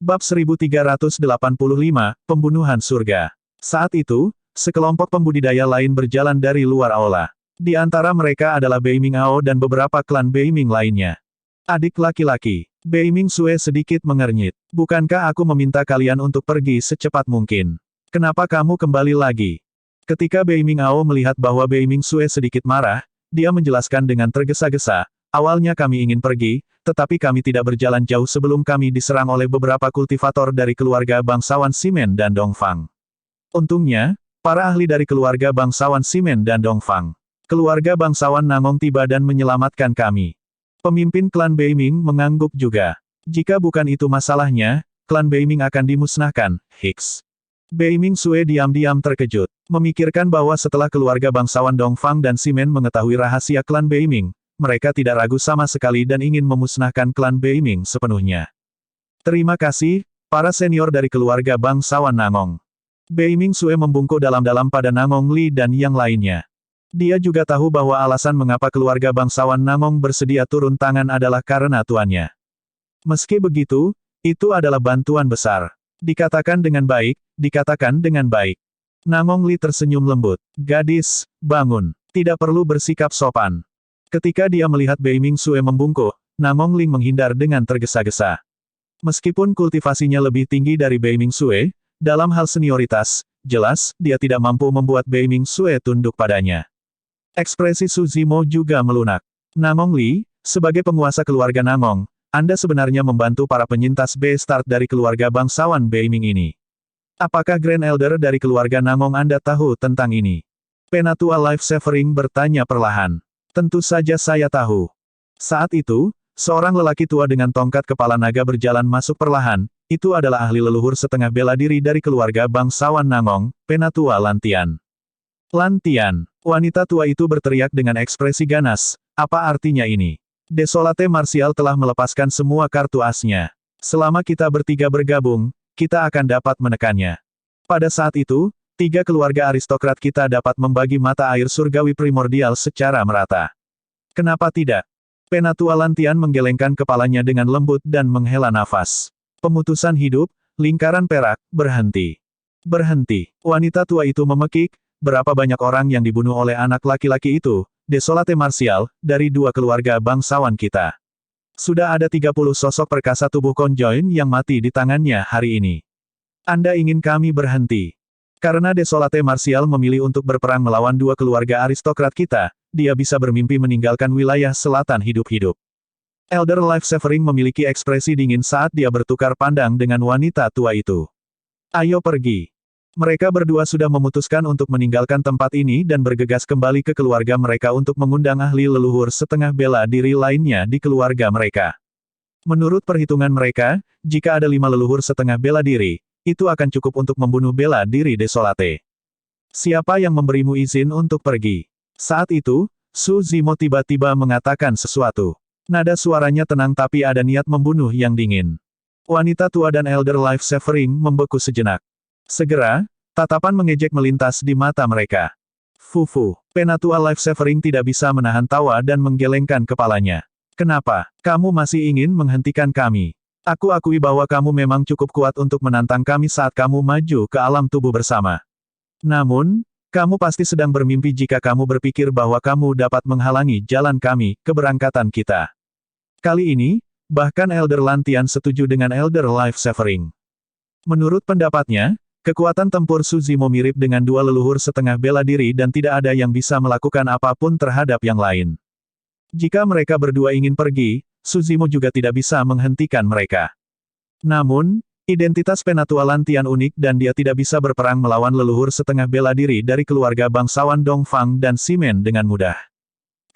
Bab 1385, Pembunuhan Surga. Saat itu, sekelompok pembudidaya lain berjalan dari luar aula. Di antara mereka adalah Bei Mingao dan beberapa klan Bei Ming lainnya. Adik laki-laki, Bei Ming Sue sedikit mengernyit. Bukankah aku meminta kalian untuk pergi secepat mungkin? Kenapa kamu kembali lagi? Ketika Bei Mingao melihat bahwa Bei Ming Sue sedikit marah, dia menjelaskan dengan tergesa-gesa, awalnya kami ingin pergi, tetapi kami tidak berjalan jauh sebelum kami diserang oleh beberapa kultivator dari keluarga bangsawan Simen dan Dongfang. Untungnya, para ahli dari keluarga bangsawan Simen dan Dongfang, keluarga bangsawan Nangong tiba dan menyelamatkan kami. Pemimpin klan Bei Ming mengangguk juga. Jika bukan itu masalahnya, klan Bei Ming akan dimusnahkan, Hicks. Bei Ming Sue diam-diam terkejut, memikirkan bahwa setelah keluarga bangsawan Dongfang dan Simen mengetahui rahasia klan Bei Ming, mereka tidak ragu sama sekali dan ingin memusnahkan klan Bei Ming sepenuhnya. Terima kasih, para senior dari keluarga bangsawan Nangong. Bei Ming Sue membungkuk dalam-dalam pada Nangong Li dan yang lainnya. Dia juga tahu bahwa alasan mengapa keluarga bangsawan Nangong bersedia turun tangan adalah karena tuannya. Meski begitu, itu adalah bantuan besar. Dikatakan dengan baik, dikatakan dengan baik. Nangong Li tersenyum lembut. Gadis, bangun. Tidak perlu bersikap sopan. Ketika dia melihat Bei Ming Sue membungkuk, Nangong Ling menghindar dengan tergesa-gesa. Meskipun kultivasinya lebih tinggi dari Bei Ming Sue, dalam hal senioritas, jelas, dia tidak mampu membuat Bei Ming Sue tunduk padanya. Ekspresi Su Zimo juga melunak. Nangong Li, sebagai penguasa keluarga Nangong, Anda sebenarnya membantu para penyintas B-Start dari keluarga bangsawan Bei Ming ini. Apakah Grand Elder dari keluarga Nangong Anda tahu tentang ini? Penatua Life Severing bertanya perlahan. Tentu saja saya tahu. Saat itu, seorang lelaki tua dengan tongkat kepala naga berjalan masuk perlahan, itu adalah ahli leluhur setengah bela diri dari keluarga bangsawan Nangong, Penatua Lantian. Lantian, wanita tua itu berteriak dengan ekspresi ganas, apa artinya ini? Desolate Martial telah melepaskan semua kartu asnya. Selama kita bertiga bergabung, kita akan dapat menekannya. Pada saat itu, tiga keluarga aristokrat kita dapat membagi mata air surgawi primordial secara merata. Kenapa tidak? Penatua Lantian menggelengkan kepalanya dengan lembut dan menghela nafas. Pemutusan hidup, lingkaran perak, berhenti. Berhenti. Wanita tua itu memekik, berapa banyak orang yang dibunuh oleh anak laki-laki itu, Desolate Martial, dari dua keluarga bangsawan kita. Sudah ada 30 sosok perkasa tubuh konjoin yang mati di tangannya hari ini. Anda ingin kami berhenti? Karena Desolate Martial memilih untuk berperang melawan dua keluarga aristokrat kita, dia bisa bermimpi meninggalkan wilayah selatan hidup-hidup. Elder Life Severing memiliki ekspresi dingin saat dia bertukar pandang dengan wanita tua itu. Ayo pergi. Mereka berdua sudah memutuskan untuk meninggalkan tempat ini dan bergegas kembali ke keluarga mereka untuk mengundang ahli leluhur setengah bela diri lainnya di keluarga mereka. Menurut perhitungan mereka, jika ada 5 leluhur setengah bela diri, itu akan cukup untuk membunuh bela diri Desolate. Siapa yang memberimu izin untuk pergi? Saat itu, Su Zimo tiba-tiba mengatakan sesuatu. Nada suaranya tenang tapi ada niat membunuh yang dingin. Wanita tua dan Elder Life Severing membeku sejenak. Segera, tatapan mengejek melintas di mata mereka. Fufu, Penatua Life Severing tidak bisa menahan tawa dan menggelengkan kepalanya. Kenapa? Kamu masih ingin menghentikan kami? Aku akui bahwa kamu memang cukup kuat untuk menantang kami saat kamu maju ke alam tubuh bersama. Namun, kamu pasti sedang bermimpi jika kamu berpikir bahwa kamu dapat menghalangi jalan kami, keberangkatan kita. Kali ini, bahkan Elder Lantian setuju dengan Elder Life Severing. Menurut pendapatnya, kekuatan tempur Su Zimo mirip dengan dua leluhur setengah bela diri dan tidak ada yang bisa melakukan apapun terhadap yang lain. Jika mereka berdua ingin pergi, Su Zimo juga tidak bisa menghentikan mereka. Namun, identitas Penatua Lantian unik dan dia tidak bisa berperang melawan leluhur setengah bela diri dari keluarga bangsawan Dongfang dan Simen dengan mudah.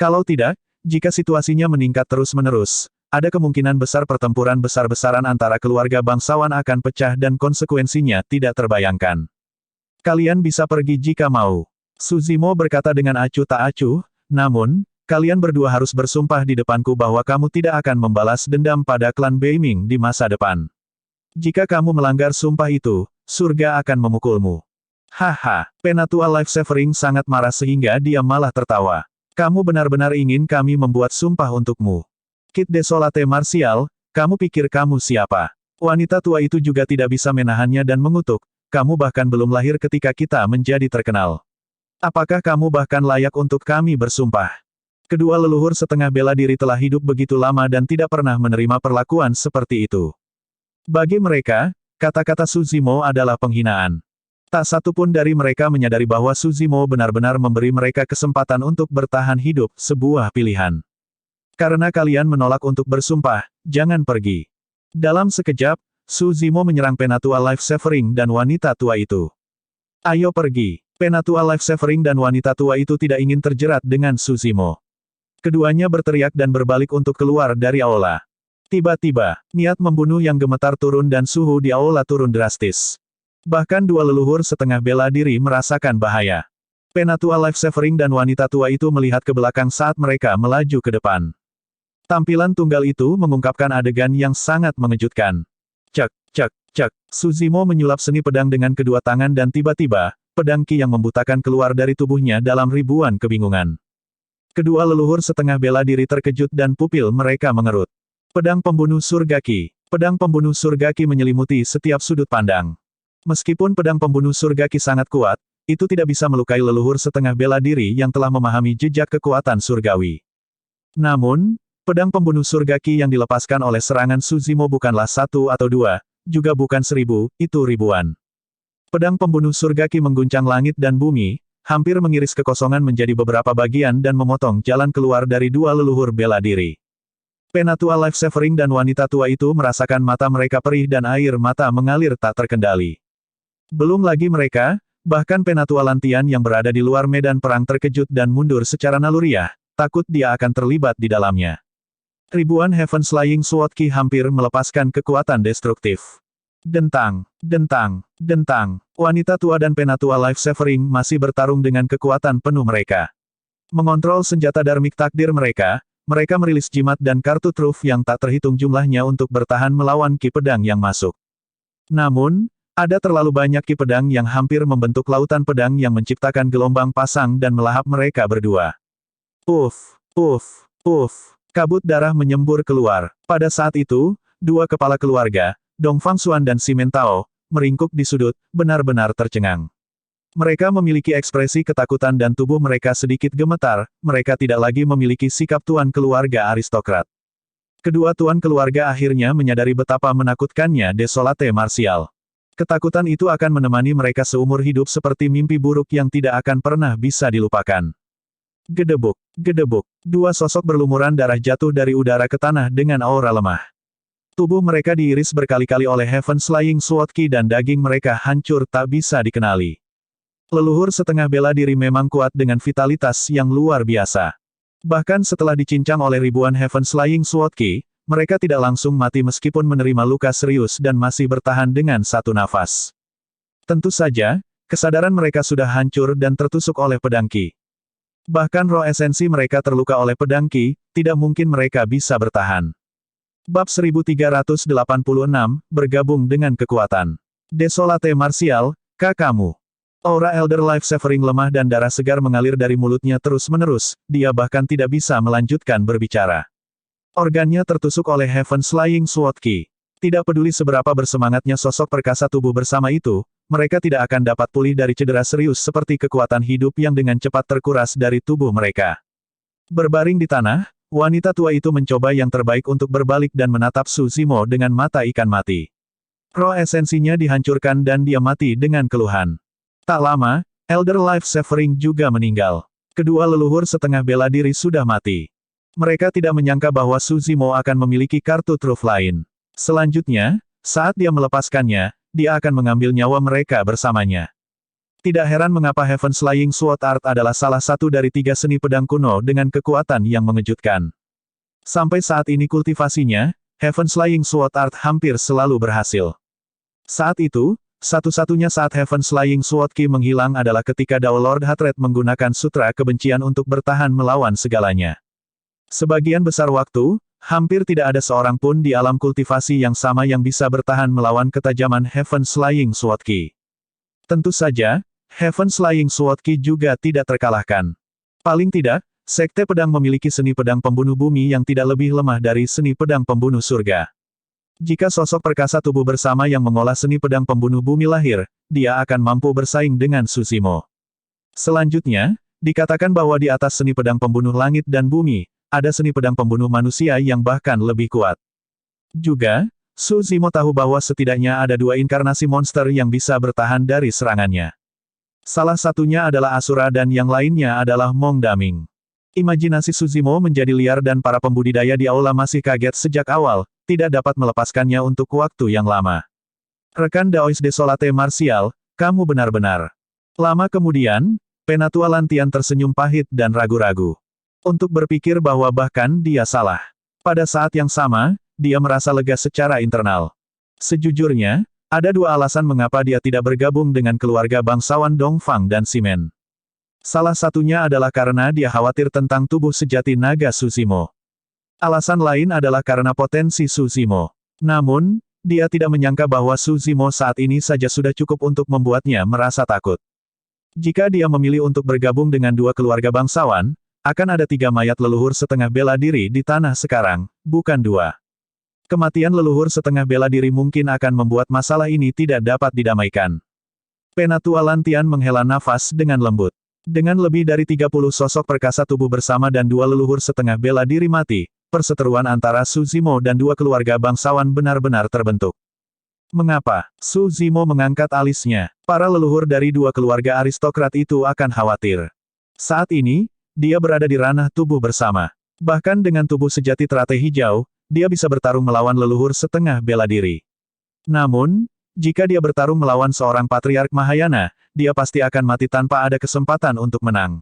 Kalau tidak, jika situasinya meningkat terus-menerus, ada kemungkinan besar pertempuran besar-besaran antara keluarga bangsawan akan pecah dan konsekuensinya tidak terbayangkan. Kalian bisa pergi jika mau. Su Zimo berkata dengan acuh tak acuh, namun, kalian berdua harus bersumpah di depanku bahwa kamu tidak akan membalas dendam pada klan Bei Ming di masa depan. Jika kamu melanggar sumpah itu, surga akan memukulmu. Haha, Penatua Life Severing sangat marah sehingga dia malah tertawa. Kamu benar-benar ingin kami membuat sumpah untukmu. Kit Desolate Martial, kamu pikir kamu siapa? Wanita tua itu juga tidak bisa menahannya dan mengutuk, kamu bahkan belum lahir ketika kita menjadi terkenal. Apakah kamu bahkan layak untuk kami bersumpah? Kedua leluhur setengah bela diri telah hidup begitu lama dan tidak pernah menerima perlakuan seperti itu. Bagi mereka, kata-kata Suzimo adalah penghinaan. Tak satu pun dari mereka menyadari bahwa Suzimo benar-benar memberi mereka kesempatan untuk bertahan hidup, sebuah pilihan. Karena kalian menolak untuk bersumpah, jangan pergi. Dalam sekejap, Suzimo menyerang Penatua Life-Saving dan wanita tua itu. Ayo pergi. Penatua Life-Saving dan wanita tua itu tidak ingin terjerat dengan Suzimo. Keduanya berteriak dan berbalik untuk keluar dari aula. Tiba-tiba, niat membunuh yang gemetar turun dan suhu di aula turun drastis. Bahkan dua leluhur setengah bela diri merasakan bahaya. Penatua Life-Saving dan wanita tua itu melihat ke belakang saat mereka melaju ke depan. Tampilan tunggal itu mengungkapkan adegan yang sangat mengejutkan. Cek, cek, cek. Suzimo menyulap seni pedang dengan kedua tangan dan tiba-tiba, pedang ki yang membutakan keluar dari tubuhnya dalam ribuan kebingungan. Kedua leluhur setengah bela diri terkejut dan pupil mereka mengerut. Pedang pembunuh surga ki. Pedang pembunuh surga ki menyelimuti setiap sudut pandang. Meskipun pedang pembunuh surga ki sangat kuat, itu tidak bisa melukai leluhur setengah bela diri yang telah memahami jejak kekuatan surgawi. Namun, pedang pembunuh surga ki yang dilepaskan oleh serangan Suzimo bukanlah satu atau dua, juga bukan 1000, itu ribuan. Pedang pembunuh surga ki mengguncang langit dan bumi, hampir mengiris kekosongan menjadi beberapa bagian dan memotong jalan keluar dari dua leluhur bela diri. Penatua Life-Saving dan wanita tua itu merasakan mata mereka perih dan air mata mengalir tak terkendali. Belum lagi mereka, bahkan Penatua Lantian yang berada di luar medan perang terkejut dan mundur secara naluriah, takut dia akan terlibat di dalamnya. Ribuan Heaven's Flying Sword Ki hampir melepaskan kekuatan destruktif. Dentang, dentang, dentang. Wanita tua dan Penatua Life-Saving masih bertarung dengan kekuatan penuh mereka. Mengontrol senjata Dharmic takdir mereka, mereka merilis jimat dan kartu truf yang tak terhitung jumlahnya untuk bertahan melawan ki pedang yang masuk. Namun, ada terlalu banyak ki pedang yang hampir membentuk lautan pedang yang menciptakan gelombang pasang dan melahap mereka berdua. Puff, puff, puff. Kabut darah menyembur keluar. Pada saat itu, dua kepala keluarga, Dong Fangxuan dan Simen Tao, meringkuk di sudut, benar-benar tercengang. Mereka memiliki ekspresi ketakutan dan tubuh mereka sedikit gemetar, mereka tidak lagi memiliki sikap tuan keluarga aristokrat. Kedua tuan keluarga akhirnya menyadari betapa menakutkannya Desolate Martial. Ketakutan itu akan menemani mereka seumur hidup seperti mimpi buruk yang tidak akan pernah bisa dilupakan. Gedebuk, gedebuk. Dua sosok berlumuran darah jatuh dari udara ke tanah dengan aura lemah. Tubuh mereka diiris berkali-kali oleh Heaven's Flying Sword Ki dan daging mereka hancur tak bisa dikenali. Leluhur setengah bela diri memang kuat dengan vitalitas yang luar biasa. Bahkan setelah dicincang oleh ribuan Heaven's Flying Sword Ki, mereka tidak langsung mati meskipun menerima luka serius dan masih bertahan dengan satu nafas. Tentu saja, kesadaran mereka sudah hancur dan tertusuk oleh pedang ki. Bahkan roh esensi mereka terluka oleh pedang ki, tidak mungkin mereka bisa bertahan. Bab 1386, bergabung dengan kekuatan. Desolate Martial, kamu. Aura Elder Life-Saving lemah dan darah segar mengalir dari mulutnya terus-menerus, dia bahkan tidak bisa melanjutkan berbicara. Organnya tertusuk oleh Heaven's Flying Sword Ki. Tidak peduli seberapa bersemangatnya sosok perkasa tubuh bersama itu, mereka tidak akan dapat pulih dari cedera serius seperti kekuatan hidup yang dengan cepat terkuras dari tubuh mereka. Berbaring di tanah, wanita tua itu mencoba yang terbaik untuk berbalik dan menatap Suzimo dengan mata ikan mati. Roh esensinya dihancurkan dan dia mati dengan keluhan. Tak lama, Elder Life-Saving juga meninggal. Kedua leluhur setengah bela diri sudah mati. Mereka tidak menyangka bahwa Suzimo akan memiliki kartu truf lain. Selanjutnya, saat dia melepaskannya, dia akan mengambil nyawa mereka bersamanya. Tidak heran mengapa Heaven's Flying Sword Art adalah salah satu dari 3 seni pedang kuno dengan kekuatan yang mengejutkan. Sampai saat ini kultivasinya, Heaven's Flying Sword Art hampir selalu berhasil. Saat itu, satu-satunya saat Heaven's Flying Sword Ki menghilang adalah ketika Dao Lord Hatred menggunakan sutra kebencian untuk bertahan melawan segalanya. Sebagian besar waktu, hampir tidak ada seorang pun di alam kultivasi yang sama yang bisa bertahan melawan ketajaman Heaven's Flying Sword Ki. Tentu saja, Heaven's Flying Sword Ki juga tidak terkalahkan. Paling tidak, Sekte Pedang memiliki seni pedang pembunuh bumi yang tidak lebih lemah dari seni pedang pembunuh surga. Jika sosok perkasa tubuh bersama yang mengolah seni pedang pembunuh bumi lahir, dia akan mampu bersaing dengan Sushimo. Selanjutnya, dikatakan bahwa di atas seni pedang pembunuh langit dan bumi, ada seni pedang pembunuh manusia yang bahkan lebih kuat. Juga, Sushimo tahu bahwa setidaknya ada dua inkarnasi monster yang bisa bertahan dari serangannya. Salah satunya adalah Asura dan yang lainnya adalah Mong Daming. Imajinasi Sushimo menjadi liar dan para pembudidaya di aula masih kaget sejak awal, tidak dapat melepaskannya untuk waktu yang lama. Rekan Daois Desolate Martial, kamu benar-benar. Lama kemudian, Penatua Lantian tersenyum pahit dan ragu-ragu. Untuk berpikir bahwa bahkan dia salah. Pada saat yang sama, dia merasa lega secara internal. Sejujurnya, ada dua alasan mengapa dia tidak bergabung dengan keluarga bangsawan Dongfang dan Shimen. Salah satunya adalah karena dia khawatir tentang tubuh sejati naga Sushimo. Alasan lain adalah karena potensi Sushimo. Namun, dia tidak menyangka bahwa Sushimo saat ini saja sudah cukup untuk membuatnya merasa takut. Jika dia memilih untuk bergabung dengan dua keluarga bangsawan, akan ada 3 mayat leluhur setengah bela diri di tanah sekarang, bukan 2. Kematian leluhur setengah bela diri mungkin akan membuat masalah ini tidak dapat didamaikan. Penatua Lantian menghela nafas dengan lembut. Dengan lebih dari 30 sosok perkasa tubuh bersama dan 2 leluhur setengah bela diri mati, perseteruan antara Sushimo dan 2 keluarga bangsawan benar-benar terbentuk. Mengapa? Sushimo mengangkat alisnya. Para leluhur dari 2 keluarga aristokrat itu akan khawatir. Saat ini, dia berada di ranah tubuh bersama. Bahkan dengan tubuh sejati teratai hijau, dia bisa bertarung melawan leluhur setengah bela diri. Namun, jika dia bertarung melawan seorang patriark Mahayana, dia pasti akan mati tanpa ada kesempatan untuk menang.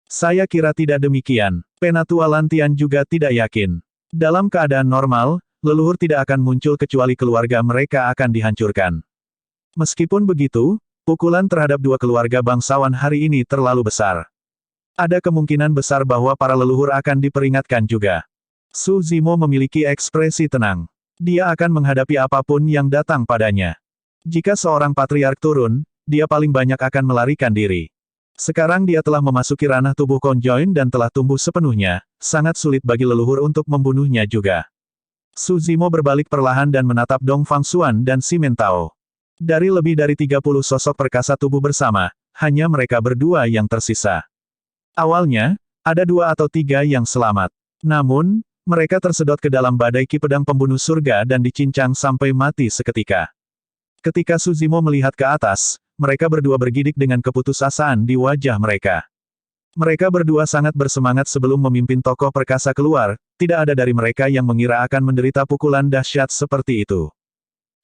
Saya kira tidak demikian. Penatua Lantian juga tidak yakin. Dalam keadaan normal, leluhur tidak akan muncul kecuali keluarga mereka akan dihancurkan. Meskipun begitu, pukulan terhadap 2 keluarga bangsawan hari ini terlalu besar. Ada kemungkinan besar bahwa para leluhur akan diperingatkan juga. Sushimo memiliki ekspresi tenang. Dia akan menghadapi apapun yang datang padanya. Jika seorang patriark turun, dia paling banyak akan melarikan diri. Sekarang dia telah memasuki ranah tubuh konjoin dan telah tumbuh sepenuhnya, sangat sulit bagi leluhur untuk membunuhnya juga. Sushimo berbalik perlahan dan menatap Dong Fangxuan dan Shimen Tao. Dari lebih dari 30 sosok perkasa tubuh bersama, hanya mereka berdua yang tersisa. Awalnya, ada 2 atau 3 yang selamat. Namun, mereka tersedot ke dalam badai ki pedang pembunuh surga dan dicincang sampai mati seketika. Ketika Sushimo melihat ke atas, mereka berdua bergidik dengan keputusasaan di wajah mereka. Mereka berdua sangat bersemangat sebelum memimpin tokoh perkasa keluar, tidak ada dari mereka yang mengira akan menderita pukulan dahsyat seperti itu.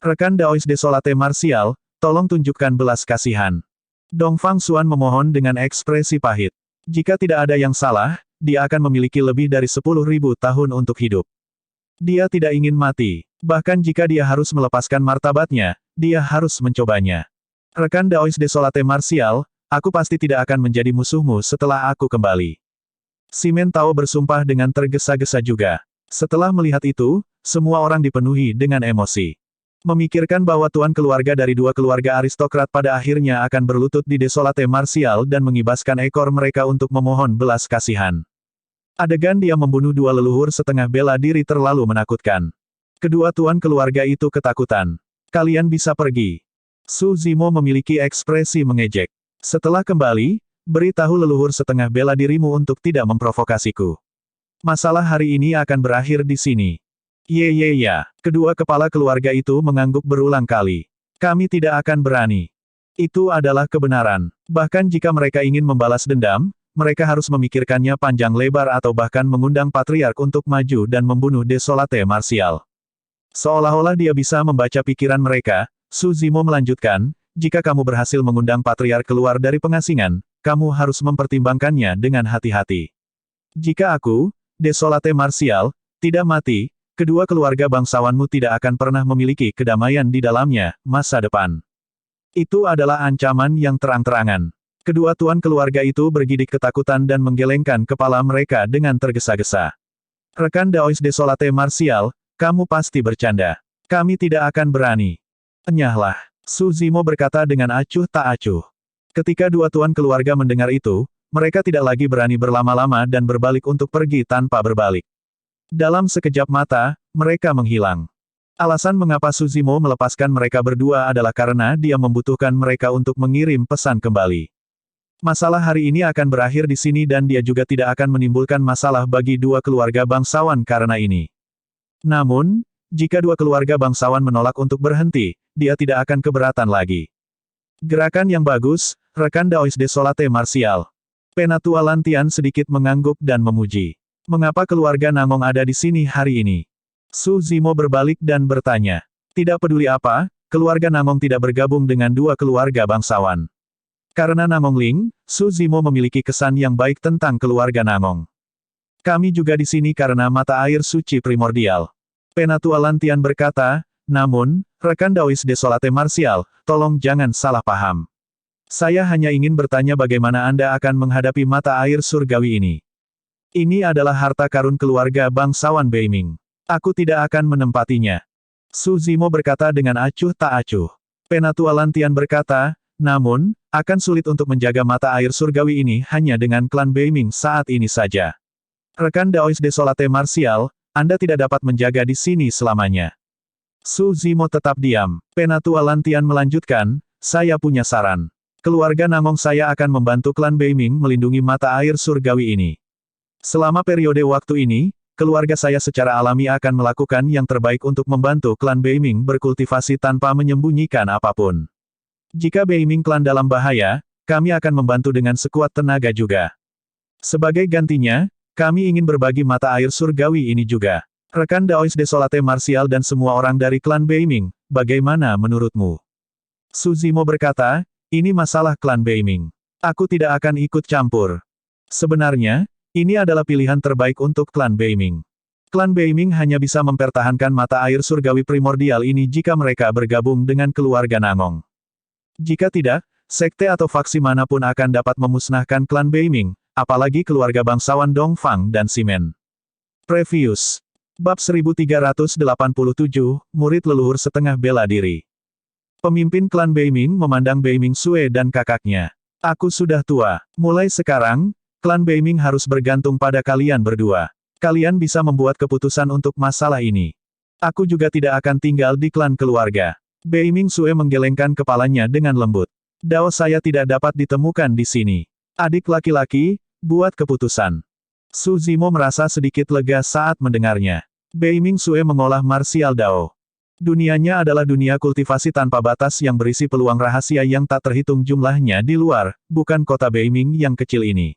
Rekan Daois Desolate Martial, tolong tunjukkan belas kasihan. Dong Fangxuan memohon dengan ekspresi pahit. Jika tidak ada yang salah, dia akan memiliki lebih dari 10.000 tahun untuk hidup. Dia tidak ingin mati. Bahkan jika dia harus melepaskan martabatnya, dia harus mencobanya. Rekan Daois Desolate Martial, aku pasti tidak akan menjadi musuhmu setelah aku kembali. Shimen Tao bersumpah dengan tergesa-gesa juga. Setelah melihat itu, semua orang dipenuhi dengan emosi. Memikirkan bahwa tuan keluarga dari 2 keluarga aristokrat pada akhirnya akan berlutut di Desolate Martial dan mengibaskan ekor mereka untuk memohon belas kasihan. Adegan dia membunuh 2 leluhur setengah bela diri terlalu menakutkan. Kedua tuan keluarga itu ketakutan. Kalian bisa pergi. Sushimo memiliki ekspresi mengejek. Setelah kembali, beritahu leluhur setengah bela dirimu untuk tidak memprovokasiku. Masalah hari ini akan berakhir di sini. Ya. Kedua kepala keluarga itu mengangguk berulang kali. Kami tidak akan berani. Itu adalah kebenaran. Bahkan jika mereka ingin membalas dendam, mereka harus memikirkannya panjang lebar atau bahkan mengundang patriark untuk maju dan membunuh Desolate Martial. Seolah-olah dia bisa membaca pikiran mereka, Sushimo melanjutkan, jika kamu berhasil mengundang patriark keluar dari pengasingan, kamu harus mempertimbangkannya dengan hati-hati. Jika aku, Desolate Martial, tidak mati, kedua keluarga bangsawanmu tidak akan pernah memiliki kedamaian di dalamnya, masa depan. Itu adalah ancaman yang terang-terangan. Kedua tuan keluarga itu bergidik ketakutan dan menggelengkan kepala mereka dengan tergesa-gesa. Rekan Daois Desolate Martial, kamu pasti bercanda. Kami tidak akan berani. Enyahlah. Sushimo berkata dengan acuh tak acuh. Ketika dua tuan keluarga mendengar itu, mereka tidak lagi berani berlama-lama dan berbalik untuk pergi tanpa berbalik. Dalam sekejap mata, mereka menghilang. Alasan mengapa Suzimo melepaskan mereka berdua adalah karena dia membutuhkan mereka untuk mengirim pesan kembali. Masalah hari ini akan berakhir di sini dan dia juga tidak akan menimbulkan masalah bagi dua keluarga bangsawan karena ini. Namun, jika dua keluarga bangsawan menolak untuk berhenti, dia tidak akan keberatan lagi. Gerakan yang bagus, rekan Daois Desolate Martial. Penatua Lantian sedikit mengangguk dan memuji. Mengapa keluarga Nangong ada di sini hari ini? Suzimo berbalik dan bertanya. Tidak peduli apa, keluarga Nangong tidak bergabung dengan dua keluarga bangsawan. Karena Nangong Ling, Suzimo memiliki kesan yang baik tentang keluarga Nangong. Kami juga di sini karena mata air suci primordial. Penatua Lantian berkata, namun, rekan Daois Desolate Martial, tolong jangan salah paham. Saya hanya ingin bertanya bagaimana Anda akan menghadapi mata air surgawi ini. Ini adalah harta karun keluarga bangsawan Beiming. Aku tidak akan menempatinya. Suzimo berkata dengan acuh tak acuh. Penatua Lantian berkata, namun, akan sulit untuk menjaga mata air surgawi ini hanya dengan klan Beiming saat ini saja. Rekan Daois Desolate Martial, Anda tidak dapat menjaga di sini selamanya. Suzimo tetap diam. Penatua Lantian melanjutkan, saya punya saran. Keluarga Nangong saya akan membantu klan Beiming melindungi mata air surgawi ini. Selama periode waktu ini, keluarga saya secara alami akan melakukan yang terbaik untuk membantu klan Beiming berkultivasi tanpa menyembunyikan apapun. Jika Beiming klan dalam bahaya, kami akan membantu dengan sekuat tenaga juga. Sebagai gantinya, kami ingin berbagi mata air surgawi ini juga. Rekan Daois Desolate Martial dan semua orang dari klan Beiming, bagaimana menurutmu? Suzimo berkata, ini masalah klan Beiming. Aku tidak akan ikut campur. Sebenarnya, ini adalah pilihan terbaik untuk klan Beiming. Klan Beiming hanya bisa mempertahankan mata air surgawi primordial ini jika mereka bergabung dengan keluarga Nangong. Jika tidak, sekte atau faksi manapun akan dapat memusnahkan klan Beiming, apalagi keluarga bangsawan Dongfang dan Simen. Previous. Bab 1387, Murid Leluhur Setengah Bela Diri. Pemimpin klan Beiming memandang Beiming Sue dan kakaknya. Aku sudah tua. Mulai sekarang, klan Beiming harus bergantung pada kalian berdua. Kalian bisa membuat keputusan untuk masalah ini. Aku juga tidak akan tinggal di klan keluarga. Beiming Sue menggelengkan kepalanya dengan lembut. Dao saya tidak dapat ditemukan di sini. Adik laki-laki, buat keputusan. Suzimo merasa sedikit lega saat mendengarnya. Beiming Sue mengolah martial Dao. Dunianya adalah dunia kultivasi tanpa batas yang berisi peluang rahasia yang tak terhitung jumlahnya di luar, bukan kota Beiming yang kecil ini.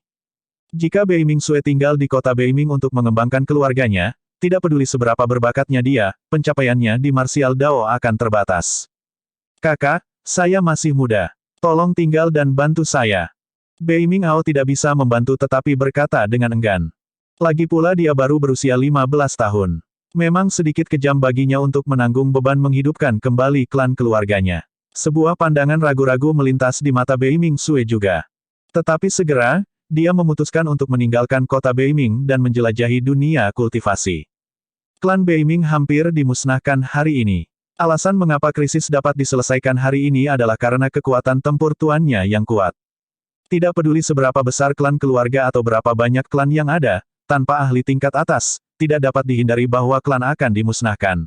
Jika Beiming Sue tinggal di kota Beiming untuk mengembangkan keluarganya, tidak peduli seberapa berbakatnya dia, pencapaiannya di martial Dao akan terbatas. Kakak, saya masih muda. Tolong tinggal dan bantu saya. Beiming Ao tidak bisa membantu tetapi berkata dengan enggan. Lagi pula dia baru berusia 15 tahun. Memang sedikit kejam baginya untuk menanggung beban menghidupkan kembali klan keluarganya. Sebuah pandangan ragu-ragu melintas di mata Beiming Sue juga. Tetapi segera, dia memutuskan untuk meninggalkan kota Beiming dan menjelajahi dunia kultivasi. Klan Beiming hampir dimusnahkan hari ini. Alasan mengapa krisis dapat diselesaikan hari ini adalah karena kekuatan tempur tuannya yang kuat. Tidak peduli seberapa besar klan keluarga atau berapa banyak klan yang ada, tanpa ahli tingkat atas, tidak dapat dihindari bahwa klan akan dimusnahkan.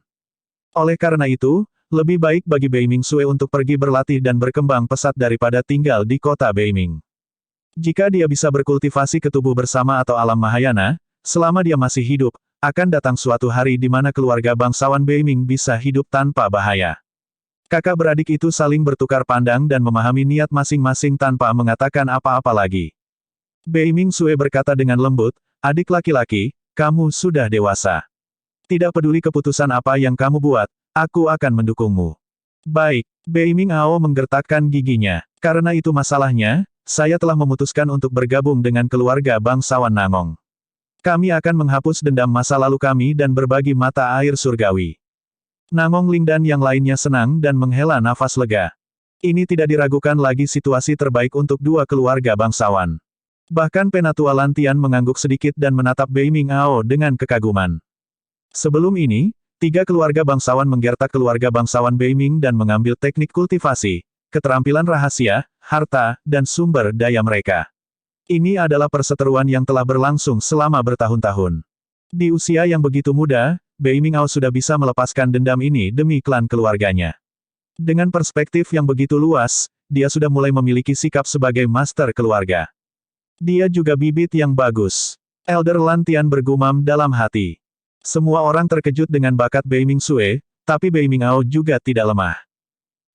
Oleh karena itu, lebih baik bagi Beiming Sue untuk pergi berlatih dan berkembang pesat daripada tinggal di kota Beiming. Jika dia bisa berkultivasi ke tubuh bersama atau alam Mahayana, selama dia masih hidup, akan datang suatu hari di mana keluarga bangsawan Beiming bisa hidup tanpa bahaya. Kakak beradik itu saling bertukar pandang dan memahami niat masing-masing tanpa mengatakan apa-apa lagi. Beiming Sue berkata dengan lembut, adik laki-laki, kamu sudah dewasa. Tidak peduli keputusan apa yang kamu buat, aku akan mendukungmu. Baik, Beiming Ao menggertakkan giginya. Karena itu masalahnya, saya telah memutuskan untuk bergabung dengan keluarga bangsawan Nangong. Kami akan menghapus dendam masa lalu kami dan berbagi mata air surgawi. Nangong Ling dan yang lainnya senang dan menghela nafas lega. Ini tidak diragukan lagi situasi terbaik untuk dua keluarga bangsawan. Bahkan Penatua Lantian mengangguk sedikit dan menatap Beiming Ao dengan kekaguman. Sebelum ini, tiga keluarga bangsawan menggertak keluarga bangsawan Beiming dan mengambil teknik kultivasi, keterampilan rahasia, harta, dan sumber daya mereka. Ini adalah perseteruan yang telah berlangsung selama bertahun-tahun. Di usia yang begitu muda, Bei Mingao sudah bisa melepaskan dendam ini demi klan keluarganya. Dengan perspektif yang begitu luas, dia sudah mulai memiliki sikap sebagai master keluarga. Dia juga bibit yang bagus. Elder Lan Tian bergumam dalam hati. Semua orang terkejut dengan bakat Bei Mingxue, tapi Bei Mingao juga tidak lemah.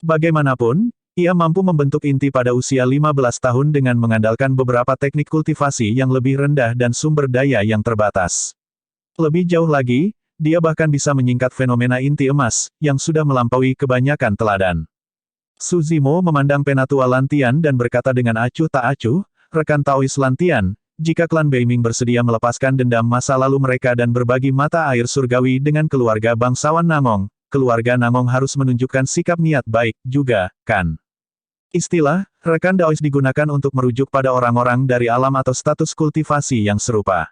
Bagaimanapun, ia mampu membentuk inti pada usia 15 tahun dengan mengandalkan beberapa teknik kultivasi yang lebih rendah dan sumber daya yang terbatas. Lebih jauh lagi, dia bahkan bisa menyingkat fenomena inti emas, yang sudah melampaui kebanyakan teladan. Su Zimo memandang Penatua Lan Tian dan berkata dengan acuh tak acuh, rekan Taois Lan Tian, jika klan Beiming bersedia melepaskan dendam masa lalu mereka dan berbagi mata air surgawi dengan keluarga bangsawan Nangong, keluarga Nangong harus menunjukkan sikap niat baik juga, kan? Istilah, rekan Daois digunakan untuk merujuk pada orang-orang dari alam atau status kultivasi yang serupa.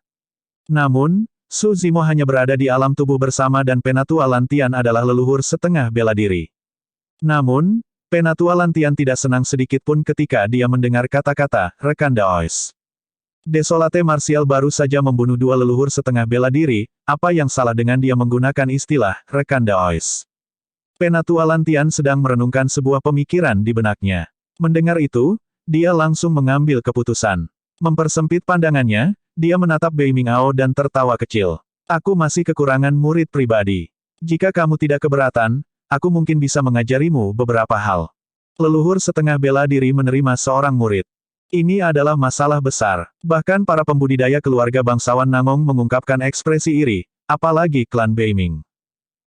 Namun, Su Zimo hanya berada di alam tubuh bersama dan Penatua Lan Tian adalah leluhur setengah bela diri. Namun, Penatua Lan Tian tidak senang sedikit pun ketika dia mendengar kata-kata, rekan Daois. Desolate Martial baru saja membunuh dua leluhur setengah bela diri, apa yang salah dengan dia menggunakan istilah, rekan Daois? Penatua Lan Tian sedang merenungkan sebuah pemikiran di benaknya. Mendengar itu, dia langsung mengambil keputusan. Mempersempit pandangannya, dia menatap Bei Mingao dan tertawa kecil. Aku masih kekurangan murid pribadi. Jika kamu tidak keberatan, aku mungkin bisa mengajarimu beberapa hal. Leluhur setengah bela diri menerima seorang murid. Ini adalah masalah besar. Bahkan para pembudidaya keluarga bangsawan Nangong mengungkapkan ekspresi iri, apalagi klan Beiming.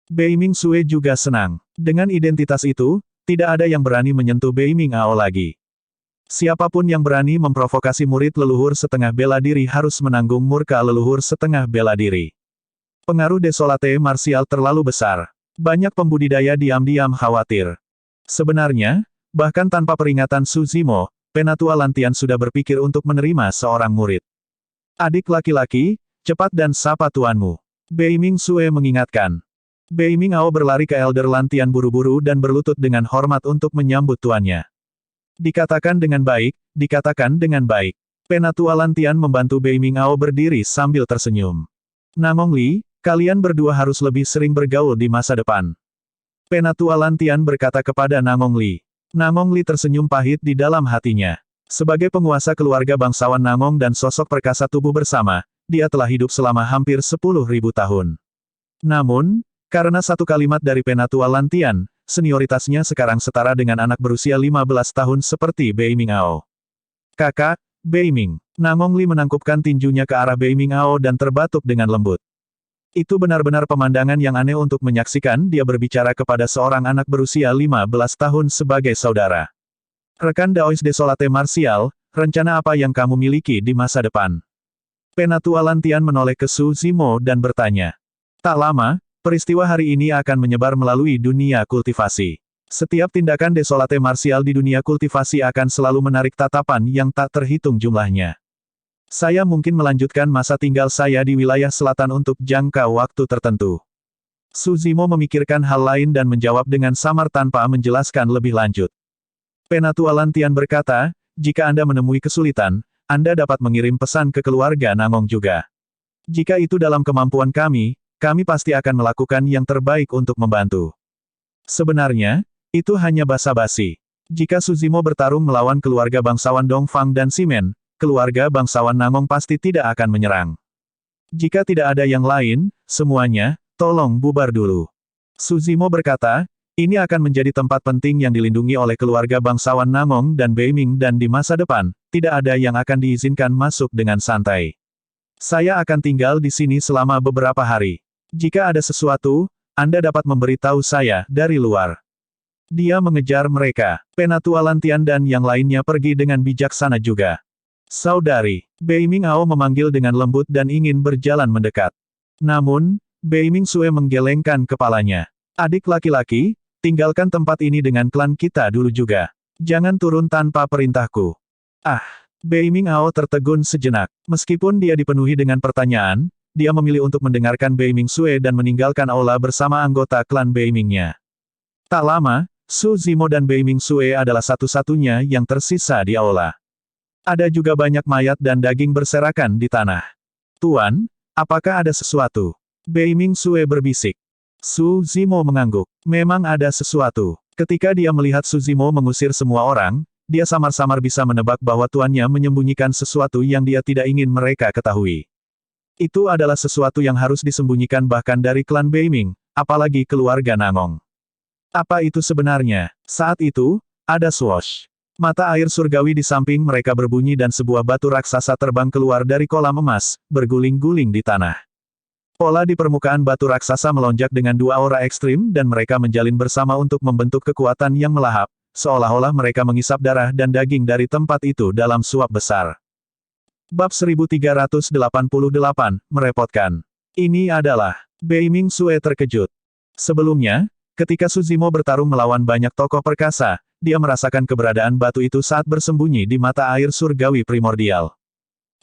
Bei Mingxue juga senang. Dengan identitas itu, tidak ada yang berani menyentuh Bei Mingao lagi. Siapapun yang berani memprovokasi murid leluhur setengah bela diri harus menanggung murka leluhur setengah bela diri. Pengaruh Desolate Martial terlalu besar. Banyak pembudidaya diam-diam khawatir. Sebenarnya, bahkan tanpa peringatan Su Zimo, Penatua Lan Tian sudah berpikir untuk menerima seorang murid. Adik laki-laki, cepat dan sapa tuanmu. Bei Mingxue mengingatkan. Bei Mingao berlari ke Elder Lan Tian buru-buru dan berlutut dengan hormat untuk menyambut tuannya. Dikatakan dengan baik, dikatakan dengan baik. Penatua Lan Tian membantu Bei Mingao berdiri sambil tersenyum. Nangong Li, kalian berdua harus lebih sering bergaul di masa depan. Penatua Lan Tian berkata kepada Nangong Li. Nangong Li tersenyum pahit di dalam hatinya. Sebagai penguasa keluarga bangsawan Nangong dan sosok perkasa tubuh bersama, dia telah hidup selama hampir 10.000 tahun. Namun, karena satu kalimat dari Penatua Lan Tian, senioritasnya sekarang setara dengan anak berusia 15 tahun seperti Bei Mingao. Kakak, Bei Ming. Nangong Li menangkupkan tinjunya ke arah Bei Mingao dan terbatuk dengan lembut. Itu benar-benar pemandangan yang aneh untuk menyaksikan dia berbicara kepada seorang anak berusia 15 tahun sebagai saudara. Rekan Daois Desolate Martial, rencana apa yang kamu miliki di masa depan? Penatua Lan Tian menoleh ke Su Zimo dan bertanya. Tak lama, peristiwa hari ini akan menyebar melalui dunia kultivasi. Setiap tindakan Desolate Martial di dunia kultivasi akan selalu menarik tatapan yang tak terhitung jumlahnya. Saya mungkin melanjutkan masa tinggal saya di wilayah selatan untuk jangka waktu tertentu. Su Zimo memikirkan hal lain dan menjawab dengan samar tanpa menjelaskan lebih lanjut. Penatua Lan Tian berkata, jika Anda menemui kesulitan, Anda dapat mengirim pesan ke keluarga Nangong juga. Jika itu dalam kemampuan kami pasti akan melakukan yang terbaik untuk membantu. Sebenarnya, itu hanya basa-basi. Jika Su Zimo bertarung melawan keluarga bangsawan Dongfang dan Simen, keluarga bangsawan Nangong pasti tidak akan menyerang. Jika tidak ada yang lain, semuanya, tolong bubar dulu. Su Zimo berkata, ini akan menjadi tempat penting yang dilindungi oleh keluarga bangsawan Nangong dan Beiming dan di masa depan, tidak ada yang akan diizinkan masuk dengan santai. Saya akan tinggal di sini selama beberapa hari. Jika ada sesuatu, Anda dapat memberitahu saya dari luar. Dia mengejar mereka. Penatua Lan Tian dan yang lainnya pergi dengan bijaksana juga. Saudari, Bei Mingao memanggil dengan lembut dan ingin berjalan mendekat. Namun, Bei Mingxue menggelengkan kepalanya. Adik laki-laki, tinggalkan tempat ini dengan klan kita dulu juga. Jangan turun tanpa perintahku. Bei Mingao tertegun sejenak. Meskipun dia dipenuhi dengan pertanyaan, dia memilih untuk mendengarkan Bei Mingxue dan meninggalkan aula bersama anggota klan Beimingnya. Tak lama, Su Zimo dan Bei Mingxue adalah satu-satunya yang tersisa di aula. Ada juga banyak mayat dan daging berserakan di tanah. Tuan, apakah ada sesuatu? Bei Ming-sue berbisik. Su Zimo mengangguk. Memang ada sesuatu. Ketika dia melihat Su Zimo mengusir semua orang, dia samar-samar bisa menebak bahwa tuannya menyembunyikan sesuatu yang dia tidak ingin mereka ketahui. Itu adalah sesuatu yang harus disembunyikan bahkan dari klan Bei Ming, apalagi keluarga Nangong. Apa itu sebenarnya? Saat itu, ada swoosh. Mata air surgawi di samping mereka berbunyi dan sebuah batu raksasa terbang keluar dari kolam emas, berguling-guling di tanah. Pola di permukaan batu raksasa melonjak dengan dua aura ekstrim dan mereka menjalin bersama untuk membentuk kekuatan yang melahap, seolah-olah mereka mengisap darah dan daging dari tempat itu dalam suap besar. Bab 1388, merepotkan. Ini adalah Bei Ming-sue terkejut. Sebelumnya, ketika Su Zimo bertarung melawan banyak tokoh perkasa, dia merasakan keberadaan batu itu saat bersembunyi di mata air surgawi primordial.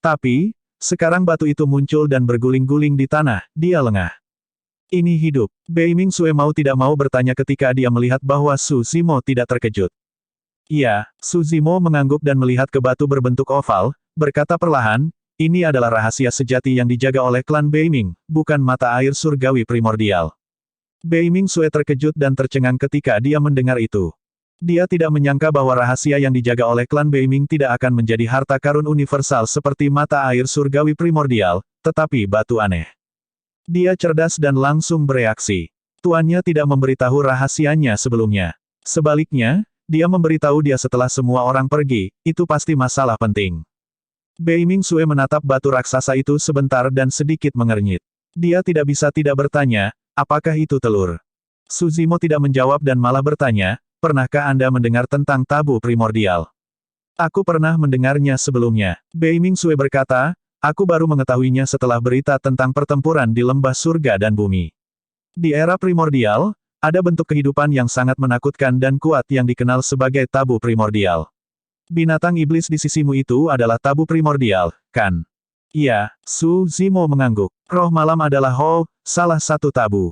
Tapi, sekarang batu itu muncul dan berguling-guling di tanah, dia lengah. Ini hidup. Bei Ming-sue mau tidak mau bertanya ketika dia melihat bahwa Su Zimo tidak terkejut. Iya, Su Zimo mengangguk dan melihat ke batu berbentuk oval, berkata perlahan, ini adalah rahasia sejati yang dijaga oleh klan Bei Ming, bukan mata air surgawi primordial. Bei Ming-sue terkejut dan tercengang ketika dia mendengar itu. Dia tidak menyangka bahwa rahasia yang dijaga oleh klan Bei Ming tidak akan menjadi harta karun universal seperti mata air surgawi primordial, tetapi batu aneh. Dia cerdas dan langsung bereaksi. Tuannya tidak memberitahu rahasianya sebelumnya. Sebaliknya, dia memberitahu dia setelah semua orang pergi, itu pasti masalah penting. Bei Ming-sue menatap batu raksasa itu sebentar dan sedikit mengernyit. Dia tidak bisa tidak bertanya, apakah itu telur? Su Zimo tidak menjawab dan malah bertanya, pernahkah Anda mendengar tentang tabu primordial? Aku pernah mendengarnya sebelumnya. Bei Ming-sue berkata, aku baru mengetahuinya setelah berita tentang pertempuran di lembah surga dan bumi. Di era primordial, ada bentuk kehidupan yang sangat menakutkan dan kuat yang dikenal sebagai tabu primordial. Binatang iblis di sisimu itu adalah tabu primordial, kan? Iya, Su Zimo mengangguk. Roh malam adalah salah satu tabu.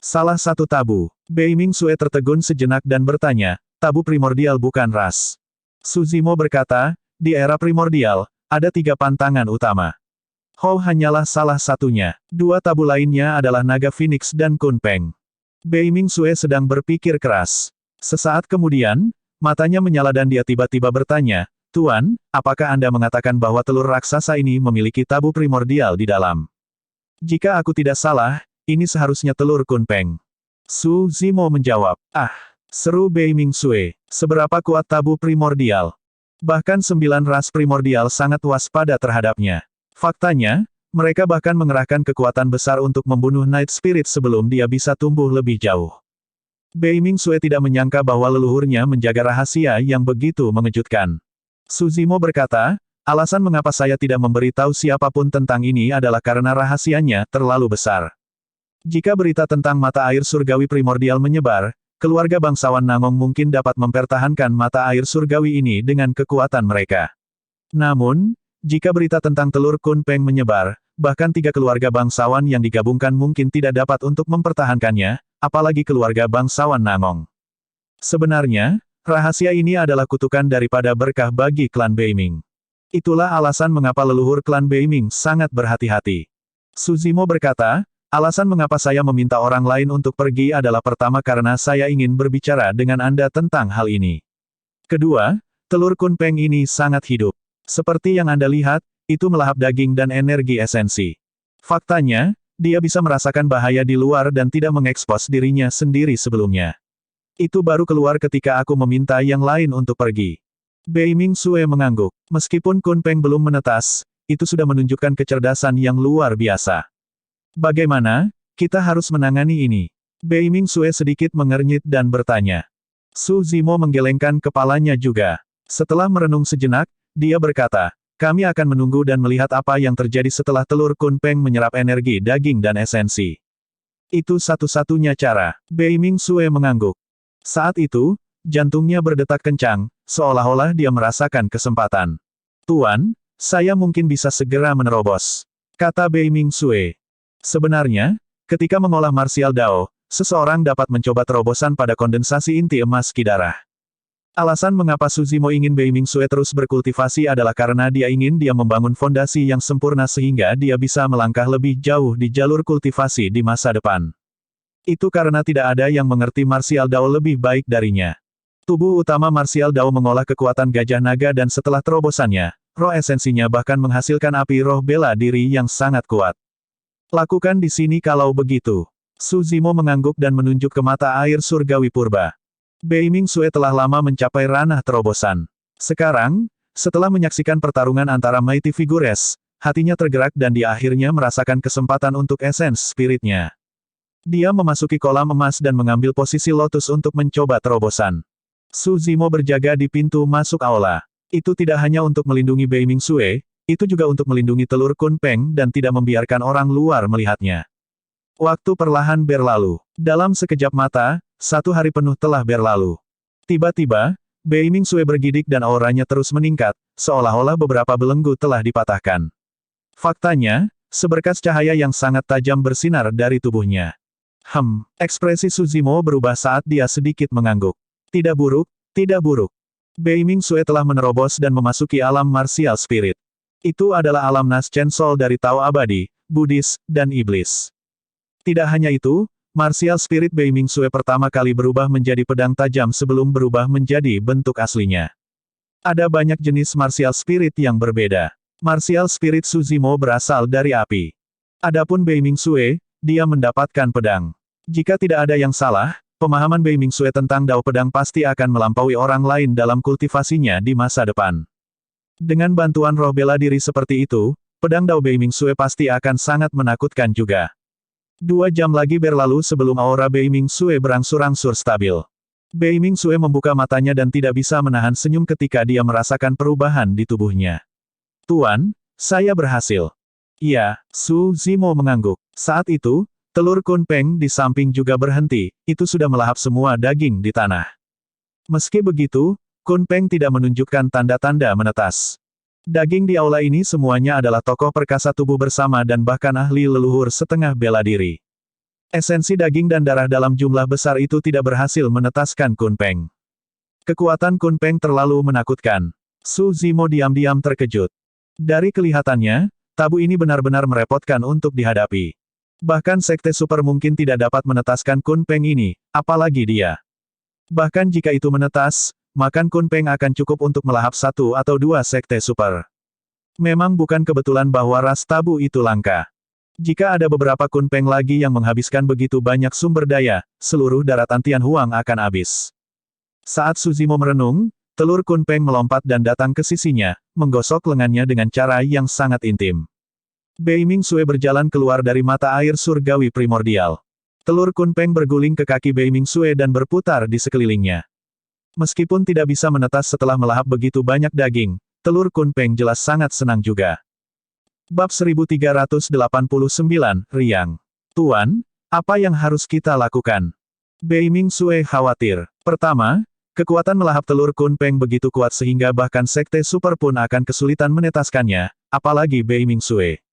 Salah satu tabu. Bei Ming-sue tertegun sejenak dan bertanya, tabu primordial bukan ras. Su Zimo berkata, di era primordial, ada 3 pantangan utama. Hanyalah salah satunya. 2 tabu lainnya adalah naga Phoenix dan Kunpeng. Bei Ming-sue sedang berpikir keras. Sesaat kemudian, matanya menyala dan dia tiba-tiba bertanya, Tuan, apakah Anda mengatakan bahwa telur raksasa ini memiliki tabu primordial di dalam? Jika aku tidak salah, ini seharusnya telur Kunpeng. Su Zimo menjawab, seru Bei Ming-sue, seberapa kuat tabu primordial? Bahkan 9 ras primordial sangat waspada terhadapnya. Faktanya, mereka bahkan mengerahkan kekuatan besar untuk membunuh Night Spirit sebelum dia bisa tumbuh lebih jauh. Bei Ming-sue tidak menyangka bahwa leluhurnya menjaga rahasia yang begitu mengejutkan. Su Zimo berkata, alasan mengapa saya tidak memberitahu siapapun tentang ini adalah karena rahasianya terlalu besar. Jika berita tentang mata air surgawi primordial menyebar, keluarga bangsawan Nangong mungkin dapat mempertahankan mata air surgawi ini dengan kekuatan mereka. Namun, jika berita tentang telur Kunpeng menyebar, bahkan 3 keluarga bangsawan yang digabungkan mungkin tidak dapat untuk mempertahankannya, apalagi keluarga bangsawan Nangong. Sebenarnya, rahasia ini adalah kutukan daripada berkah bagi klan Bei Ming. Itulah alasan mengapa leluhur klan Bei Ming sangat berhati-hati. Su Zimo berkata, alasan mengapa saya meminta orang lain untuk pergi adalah pertama karena saya ingin berbicara dengan Anda tentang hal ini. Kedua, telur Kunpeng ini sangat hidup. Seperti yang Anda lihat, itu melahap daging dan energi esensi. Faktanya, dia bisa merasakan bahaya di luar dan tidak mengekspos dirinya sendiri sebelumnya. Itu baru keluar ketika aku meminta yang lain untuk pergi. Bei Ming-sue mengangguk. Meskipun Kunpeng belum menetas, itu sudah menunjukkan kecerdasan yang luar biasa. Bagaimana, kita harus menangani ini? Bei Ming-sue sedikit mengernyit dan bertanya. Su Zimo menggelengkan kepalanya juga. Setelah merenung sejenak, dia berkata, kami akan menunggu dan melihat apa yang terjadi setelah telur Kunpeng menyerap energi daging dan esensi. Itu satu-satunya cara. Bei Ming-sue mengangguk. Saat itu, jantungnya berdetak kencang, seolah-olah dia merasakan kesempatan. Tuan, saya mungkin bisa segera menerobos, kata Bei Ming-sue. Sebenarnya, ketika mengolah martial Dao, seseorang dapat mencoba terobosan pada kondensasi inti emas Ki darah. Alasan mengapa Suzimo ingin Beiming Sue terus berkultivasi adalah karena dia ingin membangun fondasi yang sempurna sehingga dia bisa melangkah lebih jauh di jalur kultivasi di masa depan. Itu karena tidak ada yang mengerti martial Dao lebih baik darinya. Tubuh utama martial Dao mengolah kekuatan gajah naga dan setelah terobosannya, roh esensinya bahkan menghasilkan api roh bela diri yang sangat kuat. Lakukan di sini kalau begitu. Suzimo mengangguk dan menunjuk ke mata air surgawi purba. Beiming Sue telah lama mencapai ranah terobosan. Sekarang, setelah menyaksikan pertarungan antara Mighty Figures, hatinya tergerak dan dia akhirnya merasakan kesempatan untuk esens spiritnya. Dia memasuki kolam emas dan mengambil posisi lotus untuk mencoba terobosan. Suzimo berjaga di pintu masuk aula. Itu tidak hanya untuk melindungi Beiming Sue, itu juga untuk melindungi telur Kunpeng dan tidak membiarkan orang luar melihatnya. Waktu perlahan berlalu. Dalam sekejap mata, 1 hari penuh telah berlalu. Tiba-tiba, Beiming Sue bergidik dan auranya terus meningkat, seolah-olah beberapa belenggu telah dipatahkan. Faktanya, seberkas cahaya yang sangat tajam bersinar dari tubuhnya. Ekspresi Suzimo berubah saat dia sedikit mengangguk. Tidak buruk, tidak buruk. Beiming Sue telah menerobos dan memasuki alam martial spirit. Itu adalah alam Nas Chen Sol dari Tao Abadi, Buddhis, dan Iblis. Tidak hanya itu, martial spirit Beiming Sue pertama kali berubah menjadi pedang tajam sebelum berubah menjadi bentuk aslinya. Ada banyak jenis martial spirit yang berbeda. Martial spirit Suzimo berasal dari api. Adapun Beiming Sue, dia mendapatkan pedang. Jika tidak ada yang salah, pemahaman Beiming Sue tentang Dao pedang pasti akan melampaui orang lain dalam kultivasinya di masa depan. Dengan bantuan roh bela diri seperti itu, pedang Dao Beiming Sue pasti akan sangat menakutkan juga. 2 jam lagi berlalu sebelum aura Beiming Sue berangsur-angsur stabil. Beiming Sue membuka matanya dan tidak bisa menahan senyum ketika dia merasakan perubahan di tubuhnya. Tuan, saya berhasil. Iya, Suzimo mengangguk. Saat itu, telur Kunpeng di samping juga berhenti, itu sudah melahap semua daging di tanah. Meski begitu, Kunpeng tidak menunjukkan tanda-tanda menetas. Daging di aula ini semuanya adalah tokoh perkasa tubuh bersama dan bahkan ahli leluhur setengah bela diri. Esensi daging dan darah dalam jumlah besar itu tidak berhasil menetaskan Kunpeng. Kekuatan Kunpeng terlalu menakutkan. Suzimo diam-diam terkejut. Dari kelihatannya, tabu ini benar-benar merepotkan untuk dihadapi. Bahkan sekte super mungkin tidak dapat menetaskan Kunpeng ini, apalagi dia. Bahkan jika itu menetas, maka Kunpeng akan cukup untuk melahap 1 atau 2 sekte super. Memang bukan kebetulan bahwa ras tabu itu langka. Jika ada beberapa Kunpeng lagi yang menghabiskan begitu banyak sumber daya, seluruh daratan Tianhuang akan habis. Saat Suzimo merenung, telur Kunpeng melompat dan datang ke sisinya, menggosok lengannya dengan cara yang sangat intim. Beiming Sue berjalan keluar dari mata air surgawi primordial. Telur Kunpeng berguling ke kaki Beiming Sue dan berputar di sekelilingnya. Meskipun tidak bisa menetas setelah melahap begitu banyak daging, telur Kunpeng jelas sangat senang juga. Bab 1389, Riang. Tuan, apa yang harus kita lakukan? Beiming Sue khawatir. Pertama, kekuatan melahap telur Kunpeng begitu kuat sehingga bahkan sekte super pun akan kesulitan menetaskannya, apalagi Beiming Sue.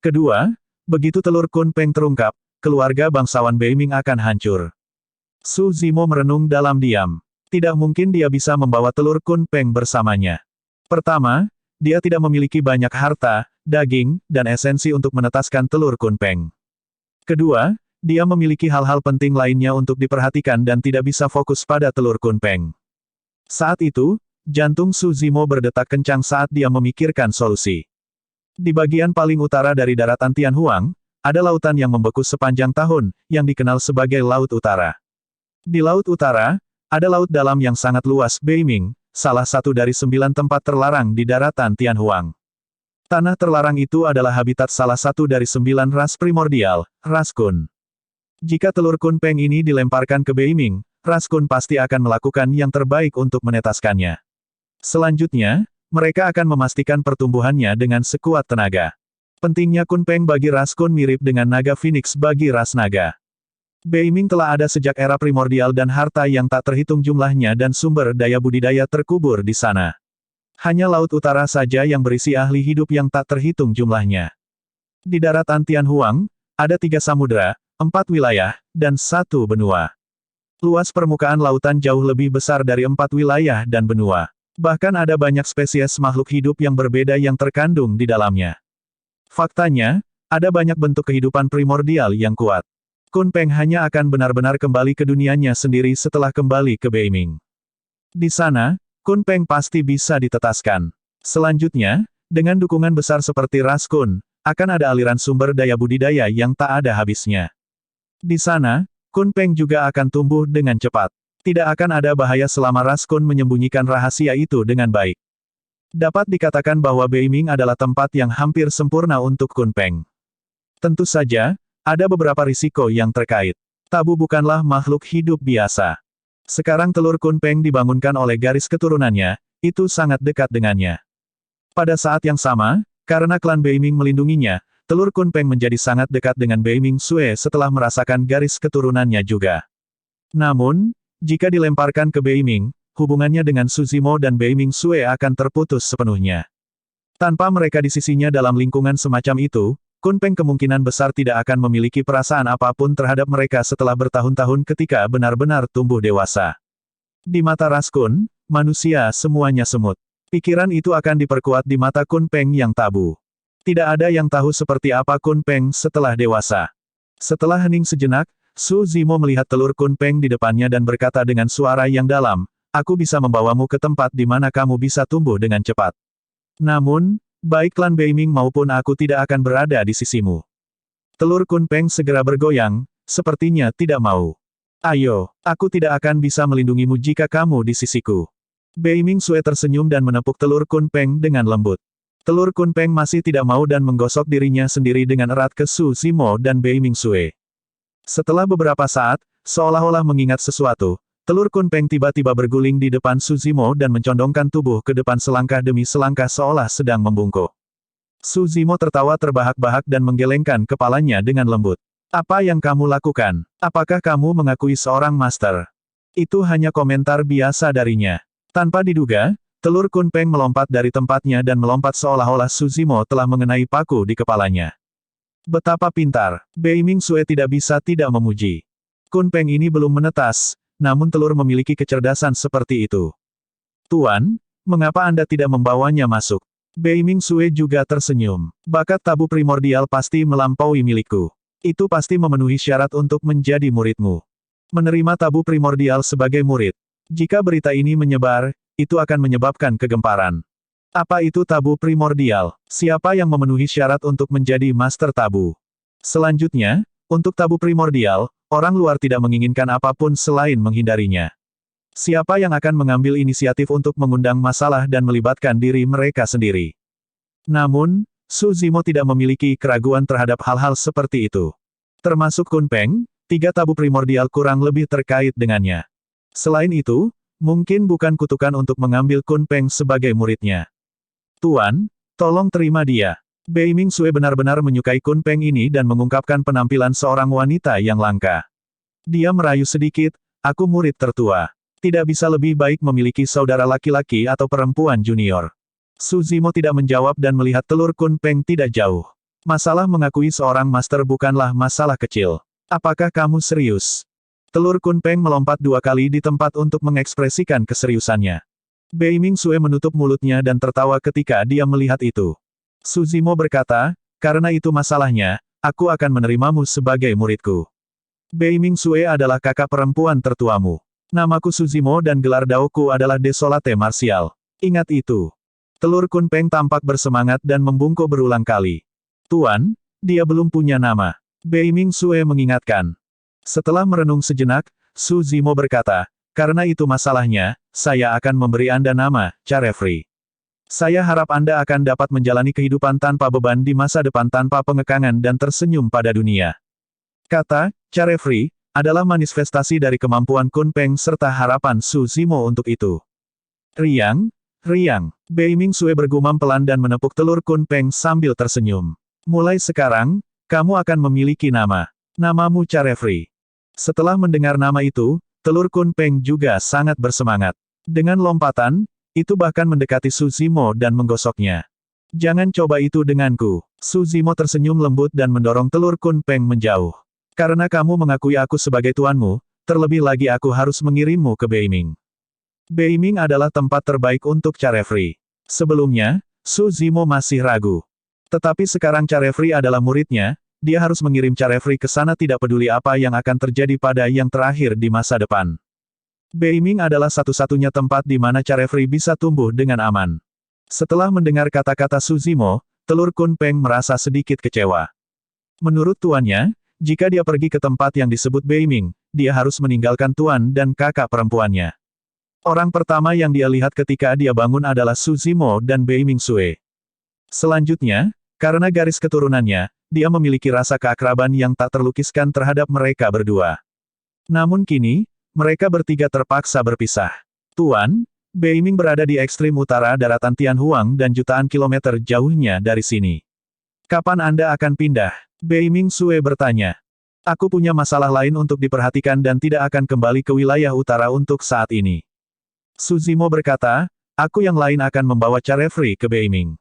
Kedua, begitu telur Kunpeng terungkap, keluarga bangsawan Beiming akan hancur. Suzimo merenung dalam diam. Tidak mungkin dia bisa membawa telur Kunpeng bersamanya. Pertama, dia tidak memiliki banyak harta, daging, dan esensi untuk menetaskan telur Kunpeng. Kedua, dia memiliki hal-hal penting lainnya untuk diperhatikan dan tidak bisa fokus pada telur Kunpeng. Saat itu, jantung Suzimo berdetak kencang saat dia memikirkan solusi. Di bagian paling utara dari daratan Tianhuang, ada lautan yang membeku sepanjang tahun, yang dikenal sebagai Laut Utara. Di Laut Utara, ada laut dalam yang sangat luas Beiming, salah satu dari 9 tempat terlarang di daratan Tianhuang. Tanah terlarang itu adalah habitat salah satu dari 9 ras primordial, ras Kun. Jika telur Kunpeng ini dilemparkan ke Beiming, ras Kun pasti akan melakukan yang terbaik untuk menetaskannya. Selanjutnya, mereka akan memastikan pertumbuhannya dengan sekuat tenaga. Pentingnya Kunpeng bagi ras Kun mirip dengan naga Phoenix bagi ras naga. Beiming telah ada sejak era primordial dan harta yang tak terhitung jumlahnya dan sumber daya budidaya terkubur di sana. Hanya Laut Utara saja yang berisi ahli hidup yang tak terhitung jumlahnya. Di daratan Tianhuang, ada 3 samudera, 4 wilayah, dan 1 benua. Luas permukaan lautan jauh lebih besar dari 4 wilayah dan benua. Bahkan ada banyak spesies makhluk hidup yang berbeda yang terkandung di dalamnya. Faktanya, ada banyak bentuk kehidupan primordial yang kuat. Kun Peng hanya akan benar-benar kembali ke dunianya sendiri setelah kembali ke Beiming. Di sana, Kun Peng pasti bisa ditetaskan. Selanjutnya, dengan dukungan besar seperti Ras Kun, akan ada aliran sumber daya budidaya yang tak ada habisnya. Di sana, Kun Peng juga akan tumbuh dengan cepat. Tidak akan ada bahaya selama Ras Kun menyembunyikan rahasia itu dengan baik. Dapat dikatakan bahwa Beiming adalah tempat yang hampir sempurna untuk Kun Peng. Tentu saja, ada beberapa risiko yang terkait. Tabu bukanlah makhluk hidup biasa. Sekarang telur Kun Peng dibangunkan oleh garis keturunannya, itu sangat dekat dengannya. Pada saat yang sama, karena klan Beiming melindunginya, telur Kun Peng menjadi sangat dekat dengan Beiming Sue setelah merasakan garis keturunannya juga. Namun, jika dilemparkan ke Beiming, hubungannya dengan Suzimo dan Beiming Sue akan terputus sepenuhnya. Tanpa mereka di sisinya dalam lingkungan semacam itu, Kun Peng kemungkinan besar tidak akan memiliki perasaan apapun terhadap mereka setelah bertahun-tahun ketika benar-benar tumbuh dewasa. Di mata Ras Kun, manusia semuanya semut. Pikiran itu akan diperkuat di mata Kun Peng yang tabu. Tidak ada yang tahu seperti apa Kun Peng setelah dewasa. Setelah hening sejenak, Su Zimo melihat telur Kun Peng di depannya dan berkata dengan suara yang dalam, "Aku bisa membawamu ke tempat di mana kamu bisa tumbuh dengan cepat. Namun, baik klan Beiming maupun aku tidak akan berada di sisimu." Telur Kun Peng segera bergoyang, sepertinya tidak mau. "Ayo, aku tidak akan bisa melindungimu jika kamu di sisiku." Beiming Sue tersenyum dan menepuk telur Kun Peng dengan lembut. Telur Kun Peng masih tidak mau dan menggosok dirinya sendiri dengan erat ke Su Zimo dan Beiming Sue. Setelah beberapa saat, seolah-olah mengingat sesuatu, telur Kun Peng tiba-tiba berguling di depan Su Zimo dan mencondongkan tubuh ke depan selangkah demi selangkah seolah sedang membungkuk. Su Zimo tertawa terbahak-bahak dan menggelengkan kepalanya dengan lembut. "Apa yang kamu lakukan? Apakah kamu mengakui seorang master?" Itu hanya komentar biasa darinya. Tanpa diduga, telur Kun Peng melompat dari tempatnya dan melompat seolah-olah Su Zimo telah mengenai paku di kepalanya. Betapa pintar, Beiming Sue tidak bisa tidak memuji. Kun Peng ini belum menetas, namun telur memiliki kecerdasan seperti itu. "Tuan, mengapa Anda tidak membawanya masuk?" Beiming Sue juga tersenyum. "Bakat tabu primordial pasti melampaui milikku. Itu pasti memenuhi syarat untuk menjadi muridmu. Menerima tabu primordial sebagai murid. Jika berita ini menyebar, itu akan menyebabkan kegemparan. Apa itu tabu primordial? Siapa yang memenuhi syarat untuk menjadi master tabu? Selanjutnya, untuk tabu primordial, orang luar tidak menginginkan apapun selain menghindarinya. Siapa yang akan mengambil inisiatif untuk mengundang masalah dan melibatkan diri mereka sendiri? Namun, Su Zimo tidak memiliki keraguan terhadap hal-hal seperti itu. Termasuk Kun Peng, 3 tabu primordial kurang lebih terkait dengannya. Selain itu, mungkin bukan kutukan untuk mengambil Kun Peng sebagai muridnya. "Tuan, tolong terima dia." Beiming Sue benar-benar menyukai Kun Peng ini dan mengungkapkan penampilan seorang wanita yang langka. Dia merayu sedikit, "Aku murid tertua. Tidak bisa lebih baik memiliki saudara laki-laki atau perempuan junior." Su Zimo tidak menjawab dan melihat telur Kun Peng tidak jauh. "Masalah mengakui seorang master bukanlah masalah kecil. Apakah kamu serius?" Telur Kun Peng melompat 2 kali di tempat untuk mengekspresikan keseriusannya. Beiming Sue menutup mulutnya dan tertawa ketika dia melihat itu. Su Zimo berkata, "Karena itu masalahnya, aku akan menerimamu sebagai muridku." Beiming Sue adalah kakak perempuan tertuamu. Namaku Su Zimo dan gelar daoku adalah Desolate Martial. Ingat itu. Telur Kun Peng tampak bersemangat dan membungkuk berulang kali. "Tuan, dia belum punya nama." Beiming Sue mengingatkan. Setelah merenung sejenak, Su Zimo berkata, "Karena itu masalahnya, saya akan memberi Anda nama, Carefree. Saya harap Anda akan dapat menjalani kehidupan tanpa beban di masa depan tanpa pengekangan dan tersenyum pada dunia." Kata, Carefree, adalah manifestasi dari kemampuan Kun Peng serta harapan Su Zimo untuk itu. "Riang, riang." Beiming Sue bergumam pelan dan menepuk telur Kun Peng sambil tersenyum. "Mulai sekarang, kamu akan memiliki nama. Namamu Carefree." Setelah mendengar nama itu, telur Kun Peng juga sangat bersemangat. Dengan lompatan, itu bahkan mendekati Su Zimo dan menggosoknya. "Jangan coba itu denganku." Su Zimo tersenyum lembut dan mendorong telur Kun Peng menjauh. "Karena kamu mengakui aku sebagai tuanmu, terlebih lagi aku harus mengirimmu ke Beiming. Beiming adalah tempat terbaik untuk Carefree. Sebelumnya, Su Zimo masih ragu. Tetapi sekarang Carefree adalah muridnya, dia harus mengirim Carefree ke sana tidak peduli apa yang akan terjadi pada yang terakhir di masa depan. Beiming adalah satu-satunya tempat di mana Carefree bisa tumbuh dengan aman. Setelah mendengar kata-kata Su Zimo, Telur Kunpeng merasa sedikit kecewa. Menurut tuannya, jika dia pergi ke tempat yang disebut Beiming, dia harus meninggalkan tuan dan kakak perempuannya. Orang pertama yang dia lihat ketika dia bangun adalah Su Zimo dan Beiming Sue. Selanjutnya, karena garis keturunannya, dia memiliki rasa keakraban yang tak terlukiskan terhadap mereka berdua. Namun kini, mereka bertiga terpaksa berpisah. Tuan, Beiming berada di ekstrim utara daratan Tianhuang dan jutaan kilometer jauhnya dari sini. Kapan Anda akan pindah? Beiming Sue bertanya. Aku punya masalah lain untuk diperhatikan dan tidak akan kembali ke wilayah utara untuk saat ini. Su Zimo berkata, aku yang lain akan membawa Carefree ke Beiming.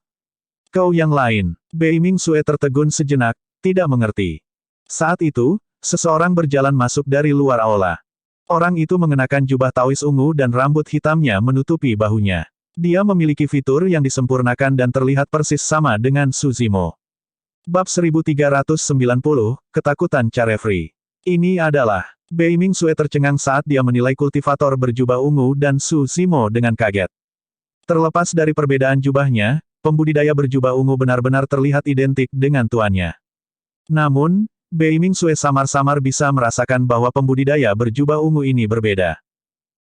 Kau yang lain. Beiming Sue tertegun sejenak, tidak mengerti. Saat itu, seseorang berjalan masuk dari luar aula. Orang itu mengenakan jubah Taois ungu dan rambut hitamnya menutupi bahunya. Dia memiliki fitur yang disempurnakan dan terlihat persis sama dengan Su Zimo. Bab 1390, Ketakutan Carefree. Ini adalah. Beiming Sue tercengang saat dia menilai kultivator berjubah ungu dan Su Zimo dengan kaget. Terlepas dari perbedaan jubahnya, pembudidaya berjubah ungu benar-benar terlihat identik dengan tuannya. Namun, Beiming Sue samar-samar bisa merasakan bahwa pembudidaya berjubah ungu ini berbeda.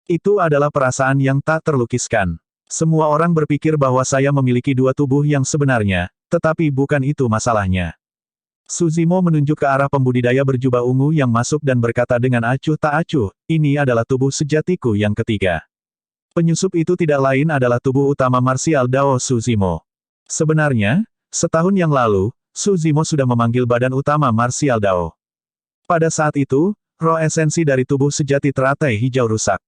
Itu adalah perasaan yang tak terlukiskan. Semua orang berpikir bahwa saya memiliki dua tubuh yang sebenarnya, tetapi bukan itu masalahnya. Su Zimo menunjuk ke arah pembudidaya berjubah ungu yang masuk dan berkata dengan acuh tak acuh, ini adalah tubuh sejatiku yang ketiga. Penyusup itu tidak lain adalah tubuh utama marsial Dao Su Zimo. Sebenarnya, setahun yang lalu, Su Zimo sudah memanggil badan utama marsial Dao. Pada saat itu, roh esensi dari tubuh sejati teratai hijau rusak.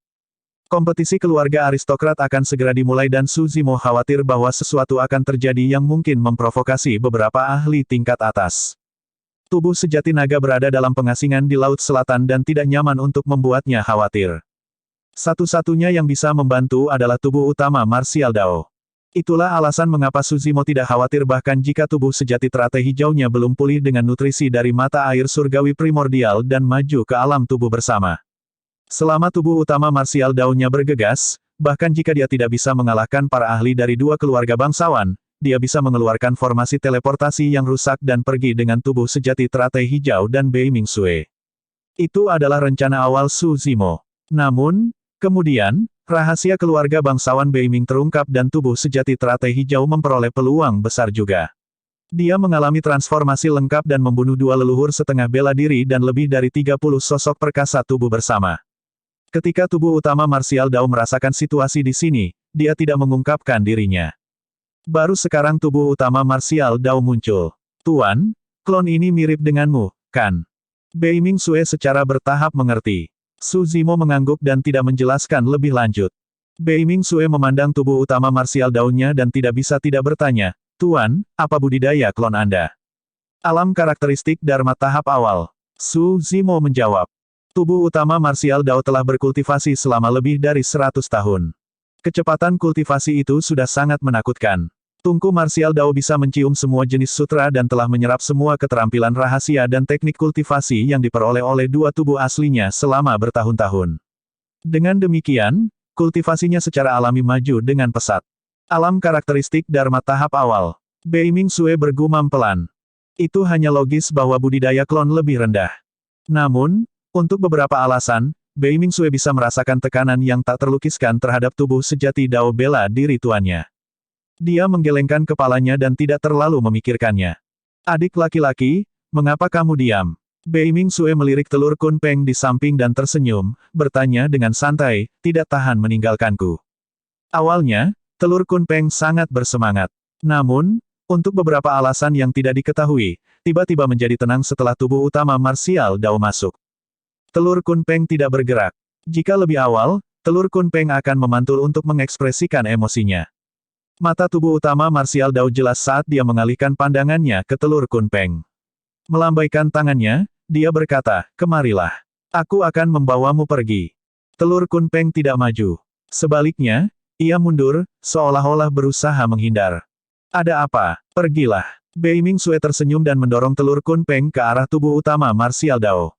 Kompetisi keluarga aristokrat akan segera dimulai dan Su Zimo khawatir bahwa sesuatu akan terjadi yang mungkin memprovokasi beberapa ahli tingkat atas. Tubuh sejati naga berada dalam pengasingan di Laut Selatan dan tidak nyaman untuk membuatnya khawatir. Satu-satunya yang bisa membantu adalah tubuh utama marsial Dao. Itulah alasan mengapa Su Zimo tidak khawatir bahkan jika tubuh sejati teratai hijaunya belum pulih dengan nutrisi dari mata air surgawi primordial dan maju ke alam tubuh bersama. Selama tubuh utama marsial Dao-nya bergegas, bahkan jika dia tidak bisa mengalahkan para ahli dari dua keluarga bangsawan, dia bisa mengeluarkan formasi teleportasi yang rusak dan pergi dengan tubuh sejati teratai hijau dan Beiming Sue. Itu adalah rencana awal Su Zimo. Namun, kemudian, rahasia keluarga bangsawan Beiming terungkap dan tubuh sejati teratai hijau memperoleh peluang besar juga. Dia mengalami transformasi lengkap dan membunuh dua leluhur setengah bela diri dan lebih dari 30 sosok perkasa tubuh bersama. Ketika tubuh utama marsial Dao merasakan situasi di sini, dia tidak mengungkapkan dirinya. Baru sekarang tubuh utama marsial Dao muncul. Tuan, klon ini mirip denganmu, kan? Beiming Sue secara bertahap mengerti. Su Zimo mengangguk dan tidak menjelaskan lebih lanjut. Beiming Sue memandang tubuh utama marsial Dao-nya dan tidak bisa tidak bertanya, Tuan, apa budidaya klon Anda? Alam karakteristik Dharma tahap awal. Su Zimo menjawab. Tubuh utama marsial Dao telah berkultivasi selama lebih dari 100 tahun. Kecepatan kultivasi itu sudah sangat menakutkan. Tungku marsial Dao bisa mencium semua jenis sutra dan telah menyerap semua keterampilan rahasia dan teknik kultivasi yang diperoleh oleh dua tubuh aslinya selama bertahun-tahun. Dengan demikian, kultivasinya secara alami maju dengan pesat. Alam karakteristik Dharma tahap awal. Beiming Sue bergumam pelan. Itu hanya logis bahwa budidaya klon lebih rendah. Namun, untuk beberapa alasan, Beiming Sue bisa merasakan tekanan yang tak terlukiskan terhadap tubuh sejati Dao bela diri tuannya. Dia menggelengkan kepalanya dan tidak terlalu memikirkannya. Adik laki-laki, mengapa kamu diam? Beiming Sue melirik telur Kunpeng di samping dan tersenyum, bertanya dengan santai, tidak tahan meninggalkanku. Awalnya, telur Kunpeng sangat bersemangat. Namun, untuk beberapa alasan yang tidak diketahui, tiba-tiba menjadi tenang setelah tubuh utama marsial Dao masuk. Telur Kunpeng tidak bergerak. Jika lebih awal, telur Kunpeng akan memantul untuk mengekspresikan emosinya. Mata tubuh utama marsial Dao jelas saat dia mengalihkan pandangannya ke telur Kunpeng. Melambaikan tangannya, dia berkata, kemarilah. Aku akan membawamu pergi. Telur Kunpeng tidak maju. Sebaliknya, ia mundur, seolah-olah berusaha menghindar. Ada apa? Pergilah. Bei Mingxue tersenyum dan mendorong telur Kunpeng ke arah tubuh utama Martial Dao.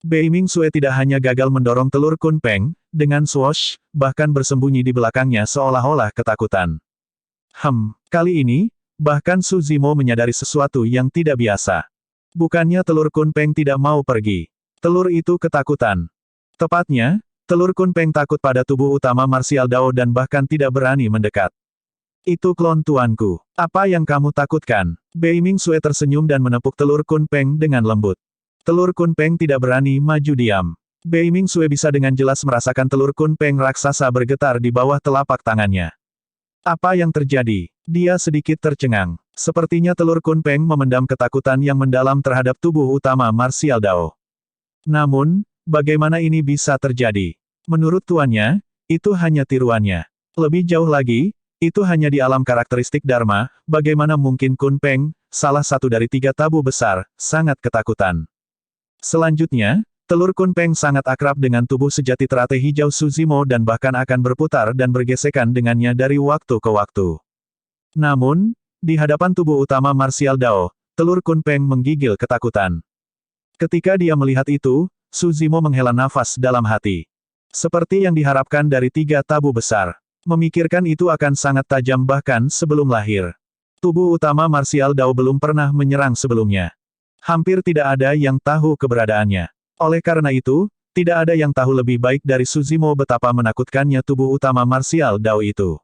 Bei Mingxue tidak hanya gagal mendorong telur Kunpeng, dengan swoosh, bahkan bersembunyi di belakangnya seolah-olah ketakutan. Kali ini, bahkan Su Zimo menyadari sesuatu yang tidak biasa. Bukannya telur Kunpeng tidak mau pergi. Telur itu ketakutan. Tepatnya, telur Kunpeng takut pada tubuh utama Martial Dao dan bahkan tidak berani mendekat. Itu klon tuanku. Apa yang kamu takutkan? Bei Mingxue tersenyum dan menepuk telur Kunpeng dengan lembut. Telur Kunpeng tidak berani maju diam. Bei Mingxue bisa dengan jelas merasakan telur Kunpeng raksasa bergetar di bawah telapak tangannya. Apa yang terjadi? Dia sedikit tercengang. Sepertinya telur Kunpeng memendam ketakutan yang mendalam terhadap tubuh utama Martial Dao. Namun, bagaimana ini bisa terjadi? Menurut tuannya, itu hanya tiruannya. Lebih jauh lagi, itu hanya di alam karakteristik Dharma, bagaimana mungkin Kunpeng, salah satu dari 3 tabu besar, sangat ketakutan. Selanjutnya, telur Kunpeng sangat akrab dengan tubuh sejati teratai hijau Su Zimo dan bahkan akan berputar dan bergesekan dengannya dari waktu ke waktu. Namun, di hadapan tubuh utama Martial Dao, telur Kunpeng menggigil ketakutan. Ketika dia melihat itu, Su Zimo menghela nafas dalam hati. Seperti yang diharapkan dari 3 tabu besar. Memikirkan itu akan sangat tajam bahkan sebelum lahir. Tubuh utama Martial Dao belum pernah menyerang sebelumnya. Hampir tidak ada yang tahu keberadaannya. Oleh karena itu, tidak ada yang tahu lebih baik dari Su Zimo betapa menakutkannya tubuh utama Martial Dao itu.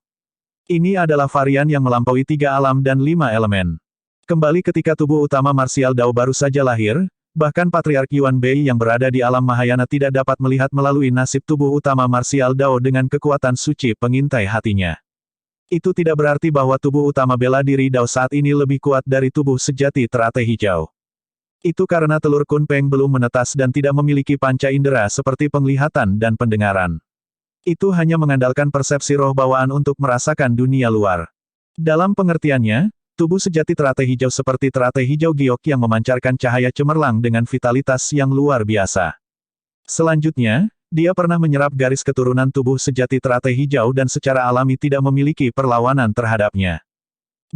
Ini adalah varian yang melampaui 3 alam dan 5 elemen. Kembali ketika tubuh utama Martial Dao baru saja lahir, bahkan Patriark Yuan Bei yang berada di alam Mahayana tidak dapat melihat melalui nasib tubuh utama Martial Dao dengan kekuatan suci pengintai hatinya. Itu tidak berarti bahwa tubuh utama bela diri Dao saat ini lebih kuat dari tubuh sejati teratai hijau. Itu karena telur Kunpeng belum menetas dan tidak memiliki panca indera seperti penglihatan dan pendengaran. Itu hanya mengandalkan persepsi roh bawaan untuk merasakan dunia luar. Dalam pengertiannya, tubuh sejati teratai hijau seperti teratai hijau giok yang memancarkan cahaya cemerlang dengan vitalitas yang luar biasa. Selanjutnya, dia pernah menyerap garis keturunan tubuh sejati teratai hijau dan secara alami tidak memiliki perlawanan terhadapnya.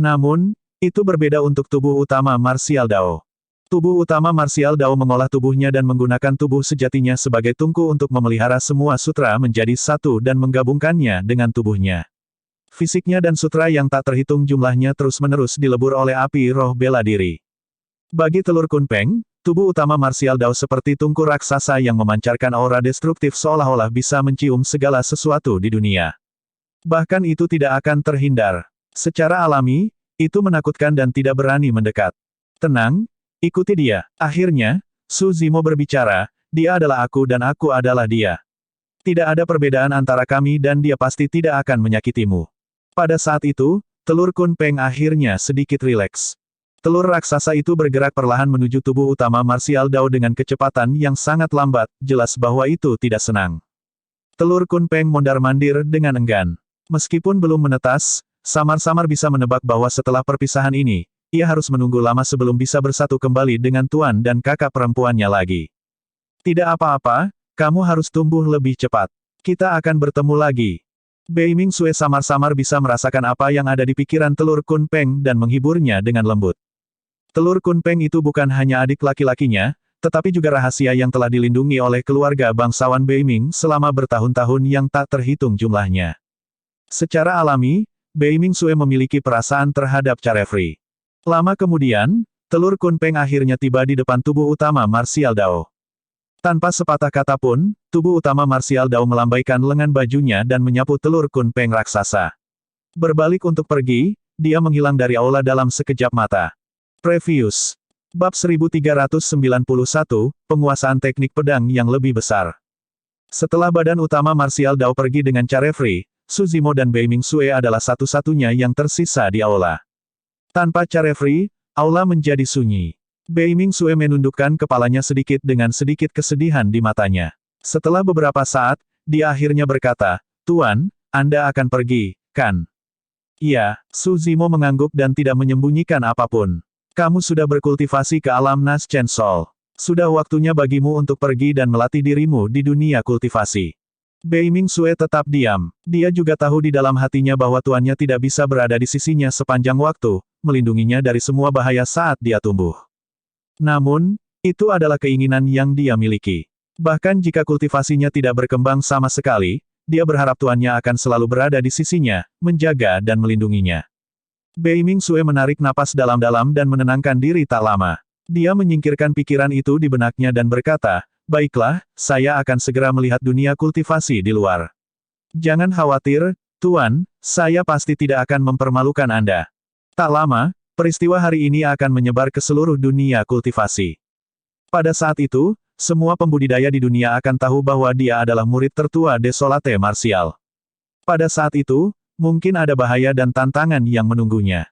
Namun, itu berbeda untuk tubuh utama Martial Dao. Tubuh utama Martial Dao mengolah tubuhnya dan menggunakan tubuh sejatinya sebagai tungku untuk memelihara semua sutra menjadi satu dan menggabungkannya dengan tubuhnya. Fisiknya dan sutra yang tak terhitung jumlahnya terus-menerus dilebur oleh api roh bela diri. Bagi telur Kunpeng, tubuh utama Martial Dao seperti tungku raksasa yang memancarkan aura destruktif seolah-olah bisa mencium segala sesuatu di dunia. Bahkan itu tidak akan terhindar. Secara alami, itu menakutkan dan tidak berani mendekat. Tenang, ikuti dia. Akhirnya, Su Zimo berbicara, dia adalah aku dan aku adalah dia. Tidak ada perbedaan antara kami dan dia pasti tidak akan menyakitimu. Pada saat itu, telur Kunpeng akhirnya sedikit rileks. Telur raksasa itu bergerak perlahan menuju tubuh utama Martial Dao dengan kecepatan yang sangat lambat, jelas bahwa itu tidak senang. Telur Kunpeng mondar-mandir dengan enggan. Meskipun belum menetas, samar-samar bisa menebak bahwa setelah perpisahan ini, ia harus menunggu lama sebelum bisa bersatu kembali dengan tuan dan kakak perempuannya lagi. Tidak apa-apa, kamu harus tumbuh lebih cepat. Kita akan bertemu lagi. Bei Mingxue samar-samar bisa merasakan apa yang ada di pikiran telur Kunpeng dan menghiburnya dengan lembut. Telur Kunpeng itu bukan hanya adik laki-lakinya, tetapi juga rahasia yang telah dilindungi oleh keluarga bangsawan Bei Ming selama bertahun-tahun yang tak terhitung jumlahnya. Secara alami, Bei Mingxue memiliki perasaan terhadap Carefree. Lama kemudian, telur Kunpeng akhirnya tiba di depan tubuh utama Martial Dao. Tanpa sepatah kata pun, tubuh utama Martial Dao melambaikan lengan bajunya dan menyapu telur Kunpeng raksasa. Berbalik untuk pergi, dia menghilang dari aula dalam sekejap mata. Previous. Bab 1391, Penguasaan Teknik Pedang yang Lebih Besar. Setelah badan utama Martial Dao pergi dengan Carefree, Su Zimo dan Bei Mingxue adalah satu-satunya yang tersisa di aula. Tanpa Carefree, aula menjadi sunyi. Bei Mingxue menundukkan kepalanya sedikit dengan sedikit kesedihan di matanya. Setelah beberapa saat, dia akhirnya berkata, "Tuan, Anda akan pergi, kan?" "Iya," Su Zimo mengangguk dan tidak menyembunyikan apapun. "Kamu sudah berkultivasi ke alam Nas Chen Sol. Sudah waktunya bagimu untuk pergi dan melatih dirimu di dunia kultivasi. Bei Ming-sue tetap diam. Dia juga tahu di dalam hatinya bahwa tuannya tidak bisa berada di sisinya sepanjang waktu, melindunginya dari semua bahaya saat dia tumbuh. Namun, itu adalah keinginan yang dia miliki. Bahkan jika kultivasinya tidak berkembang sama sekali, dia berharap tuannya akan selalu berada di sisinya, menjaga dan melindunginya. Bei Ming-sue menarik napas dalam-dalam dan menenangkan diri tak lama. Dia menyingkirkan pikiran itu di benaknya dan berkata, "Baiklah, saya akan segera melihat dunia kultivasi di luar. Jangan khawatir, Tuan, saya pasti tidak akan mempermalukan Anda." Tak lama, peristiwa hari ini akan menyebar ke seluruh dunia kultivasi. Pada saat itu, semua pembudidaya di dunia akan tahu bahwa dia adalah murid tertua Desolate Martial. Pada saat itu, mungkin ada bahaya dan tantangan yang menunggunya.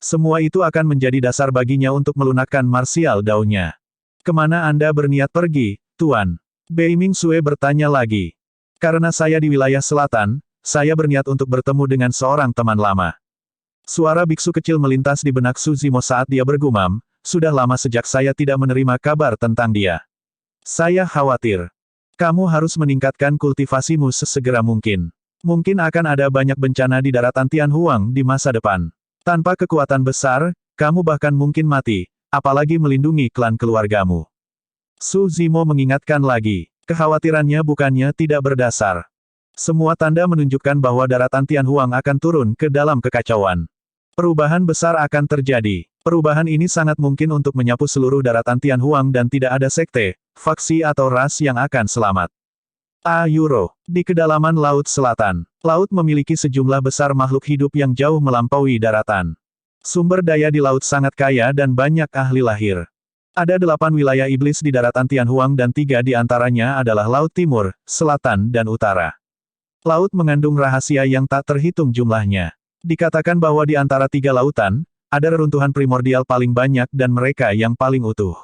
Semua itu akan menjadi dasar baginya untuk melunakkan Martial Dao-nya. "Kemana Anda berniat pergi, Tuan?" Bei Ming-sue bertanya lagi. "Karena saya di wilayah selatan, saya berniat untuk bertemu dengan seorang teman lama." Suara biksu kecil melintas di benak Su Zimo saat dia bergumam, "Sudah lama sejak saya tidak menerima kabar tentang dia. Saya khawatir. Kamu harus meningkatkan kultivasimu sesegera mungkin. Mungkin akan ada banyak bencana di daratan Tianhuang di masa depan. Tanpa kekuatan besar, kamu bahkan mungkin mati, apalagi melindungi klan keluargamu." Su Zimo mengingatkan lagi. Kekhawatirannya bukannya tidak berdasar. Semua tanda menunjukkan bahwa daratan Tianhuang akan turun ke dalam kekacauan. Perubahan besar akan terjadi. Perubahan ini sangat mungkin untuk menyapu seluruh daratan Tianhuang dan tidak ada sekte, faksi atau ras yang akan selamat. Euro. Di kedalaman Laut Selatan, laut memiliki sejumlah besar makhluk hidup yang jauh melampaui daratan. Sumber daya di laut sangat kaya dan banyak ahli lahir. Ada 8 wilayah iblis di daratan Tianhuang dan 3 di antaranya adalah Laut Timur, Selatan dan Utara. Laut mengandung rahasia yang tak terhitung jumlahnya. Dikatakan bahwa di antara 3 lautan, ada reruntuhan primordial paling banyak dan mereka yang paling utuh.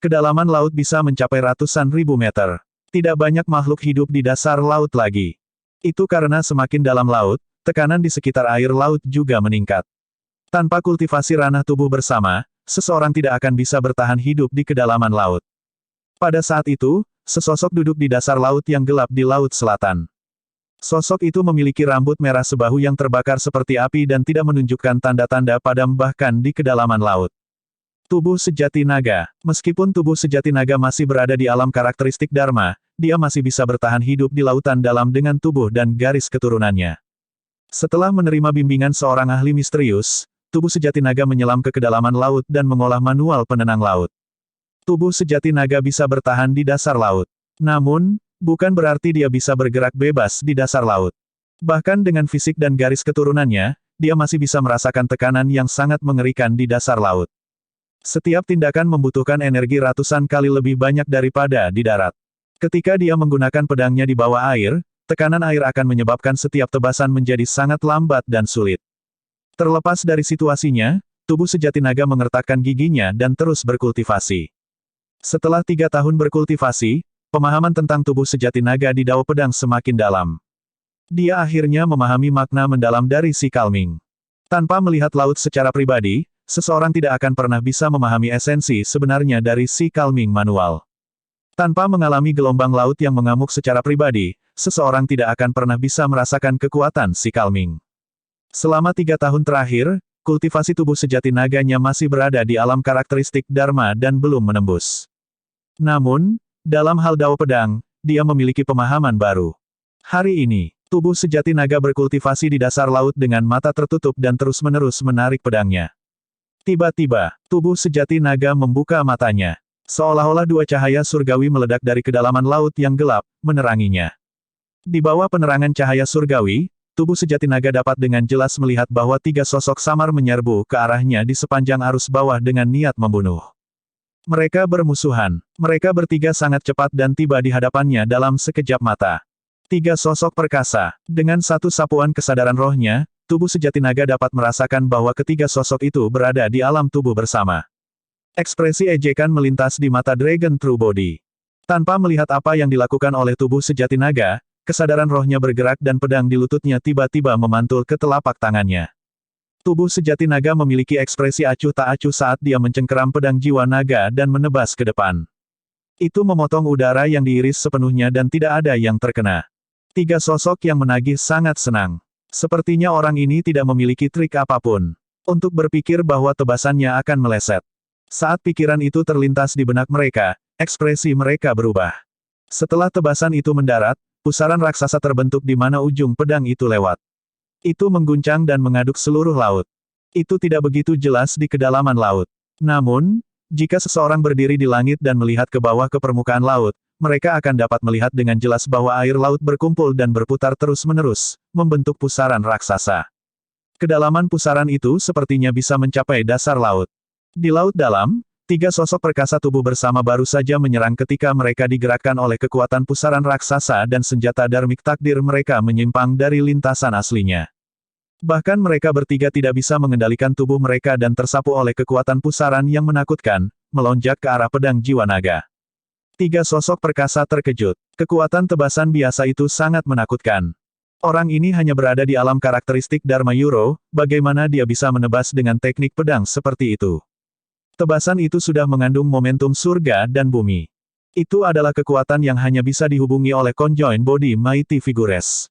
Kedalaman laut bisa mencapai ratusan ribu meter. Tidak banyak makhluk hidup di dasar laut lagi. Itu karena semakin dalam laut, tekanan di sekitar air laut juga meningkat. Tanpa kultivasi ranah tubuh bersama, seseorang tidak akan bisa bertahan hidup di kedalaman laut. Pada saat itu, sesosok duduk di dasar laut yang gelap di Laut Selatan. Sosok itu memiliki rambut merah sebahu yang terbakar seperti api dan tidak menunjukkan tanda-tanda padam bahkan di kedalaman laut. Tubuh sejati naga. Meskipun tubuh sejati naga masih berada di alam karakteristik Dharma, dia masih bisa bertahan hidup di lautan dalam dengan tubuh dan garis keturunannya. Setelah menerima bimbingan seorang ahli misterius, tubuh sejati naga menyelam ke kedalaman laut dan mengolah manual penenang laut. Tubuh sejati naga bisa bertahan di dasar laut. Namun, bukan berarti dia bisa bergerak bebas di dasar laut. Bahkan dengan fisik dan garis keturunannya, dia masih bisa merasakan tekanan yang sangat mengerikan di dasar laut. Setiap tindakan membutuhkan energi ratusan kali lebih banyak daripada di darat. Ketika dia menggunakan pedangnya di bawah air, tekanan air akan menyebabkan setiap tebasan menjadi sangat lambat dan sulit. Terlepas dari situasinya, tubuh sejati naga mengertakkan giginya dan terus berkultivasi. Setelah 3 tahun berkultivasi, pemahaman tentang tubuh sejati naga di Dao Pedang semakin dalam. Dia akhirnya memahami makna mendalam dari si Calming. Tanpa melihat laut secara pribadi, seseorang tidak akan pernah bisa memahami esensi sebenarnya dari si Calming manual. Tanpa mengalami gelombang laut yang mengamuk secara pribadi, seseorang tidak akan pernah bisa merasakan kekuatan si Calming. Selama 3 tahun terakhir, kultivasi tubuh sejati naganya masih berada di alam karakteristik Dharma dan belum menembus. Namun, dalam hal Dao Pedang, dia memiliki pemahaman baru. Hari ini, tubuh sejati naga berkultivasi di dasar laut dengan mata tertutup dan terus-menerus menarik pedangnya. Tiba-tiba, tubuh sejati naga membuka matanya. Seolah-olah 2 cahaya surgawi meledak dari kedalaman laut yang gelap, meneranginya. Di bawah penerangan cahaya surgawi, tubuh sejati naga dapat dengan jelas melihat bahwa 3 sosok samar menyerbu ke arahnya di sepanjang arus bawah dengan niat membunuh. Mereka bermusuhan. Mereka bertiga sangat cepat dan tiba di hadapannya dalam sekejap mata. 3 sosok perkasa. Dengan satu sapuan kesadaran rohnya, tubuh sejati naga dapat merasakan bahwa ketiga sosok itu berada di alam tubuh bersama. Ekspresi ejekan melintas di mata Dragon True Body. Tanpa melihat apa yang dilakukan oleh tubuh sejati naga, kesadaran rohnya bergerak dan pedang di lututnya tiba-tiba memantul ke telapak tangannya. Tubuh sejati naga memiliki ekspresi acuh tak acuh saat dia mencengkeram pedang jiwa naga dan menebas ke depan. Itu memotong udara yang diiris sepenuhnya dan tidak ada yang terkena. Tiga sosok yang menagih sangat senang. Sepertinya orang ini tidak memiliki trik apapun untuk berpikir bahwa tebasannya akan meleset. Saat pikiran itu terlintas di benak mereka, ekspresi mereka berubah. Setelah tebasan itu mendarat, pusaran raksasa terbentuk di mana ujung pedang itu lewat. Itu mengguncang dan mengaduk seluruh laut. Itu tidak begitu jelas di kedalaman laut. Namun, jika seseorang berdiri di langit dan melihat ke bawah ke permukaan laut, mereka akan dapat melihat dengan jelas bahwa air laut berkumpul dan berputar terus-menerus, membentuk pusaran raksasa. Kedalaman pusaran itu sepertinya bisa mencapai dasar laut. Di laut dalam, tiga sosok perkasa tubuh bersama baru saja menyerang ketika mereka digerakkan oleh kekuatan pusaran raksasa dan senjata Dharmik takdir mereka menyimpang dari lintasan aslinya. Bahkan mereka bertiga tidak bisa mengendalikan tubuh mereka dan tersapu oleh kekuatan pusaran yang menakutkan, melonjak ke arah pedang jiwa naga. Tiga sosok perkasa terkejut. Kekuatan tebasan biasa itu sangat menakutkan. Orang ini hanya berada di alam karakteristik Dharma Yuro, bagaimana dia bisa menebas dengan teknik pedang seperti itu? Tebasan itu sudah mengandung momentum surga dan bumi. Itu adalah kekuatan yang hanya bisa dihubungi oleh Conjoined Body Mighty Figures.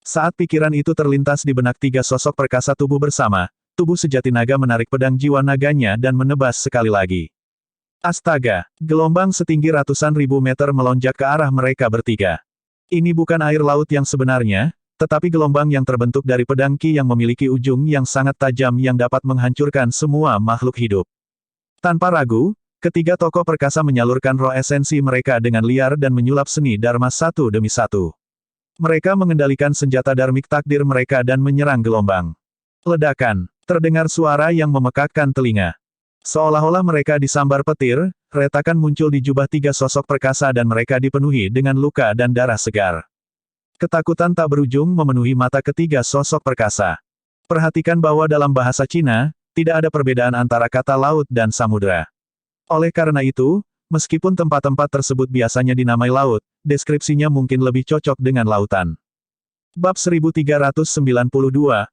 Saat pikiran itu terlintas di benak tiga sosok perkasa tubuh bersama, tubuh sejati naga menarik pedang jiwa naganya dan menebas sekali lagi. Astaga, gelombang setinggi ratusan ribu meter melonjak ke arah mereka bertiga. Ini bukan air laut yang sebenarnya, tetapi gelombang yang terbentuk dari pedang Ki yang memiliki ujung yang sangat tajam yang dapat menghancurkan semua makhluk hidup. Tanpa ragu, ketiga tokoh perkasa menyalurkan roh esensi mereka dengan liar dan menyulap seni Dharma satu demi satu. Mereka mengendalikan senjata Dharmik takdir mereka dan menyerang gelombang. Ledakan, terdengar suara yang memekakkan telinga. Seolah-olah mereka disambar petir, retakan muncul di jubah tiga sosok perkasa dan mereka dipenuhi dengan luka dan darah segar. Ketakutan tak berujung memenuhi mata ketiga sosok perkasa. Perhatikan bahwa dalam bahasa Cina, tidak ada perbedaan antara kata laut dan samudra. Oleh karena itu, meskipun tempat-tempat tersebut biasanya dinamai laut, deskripsinya mungkin lebih cocok dengan lautan. Bab 1392,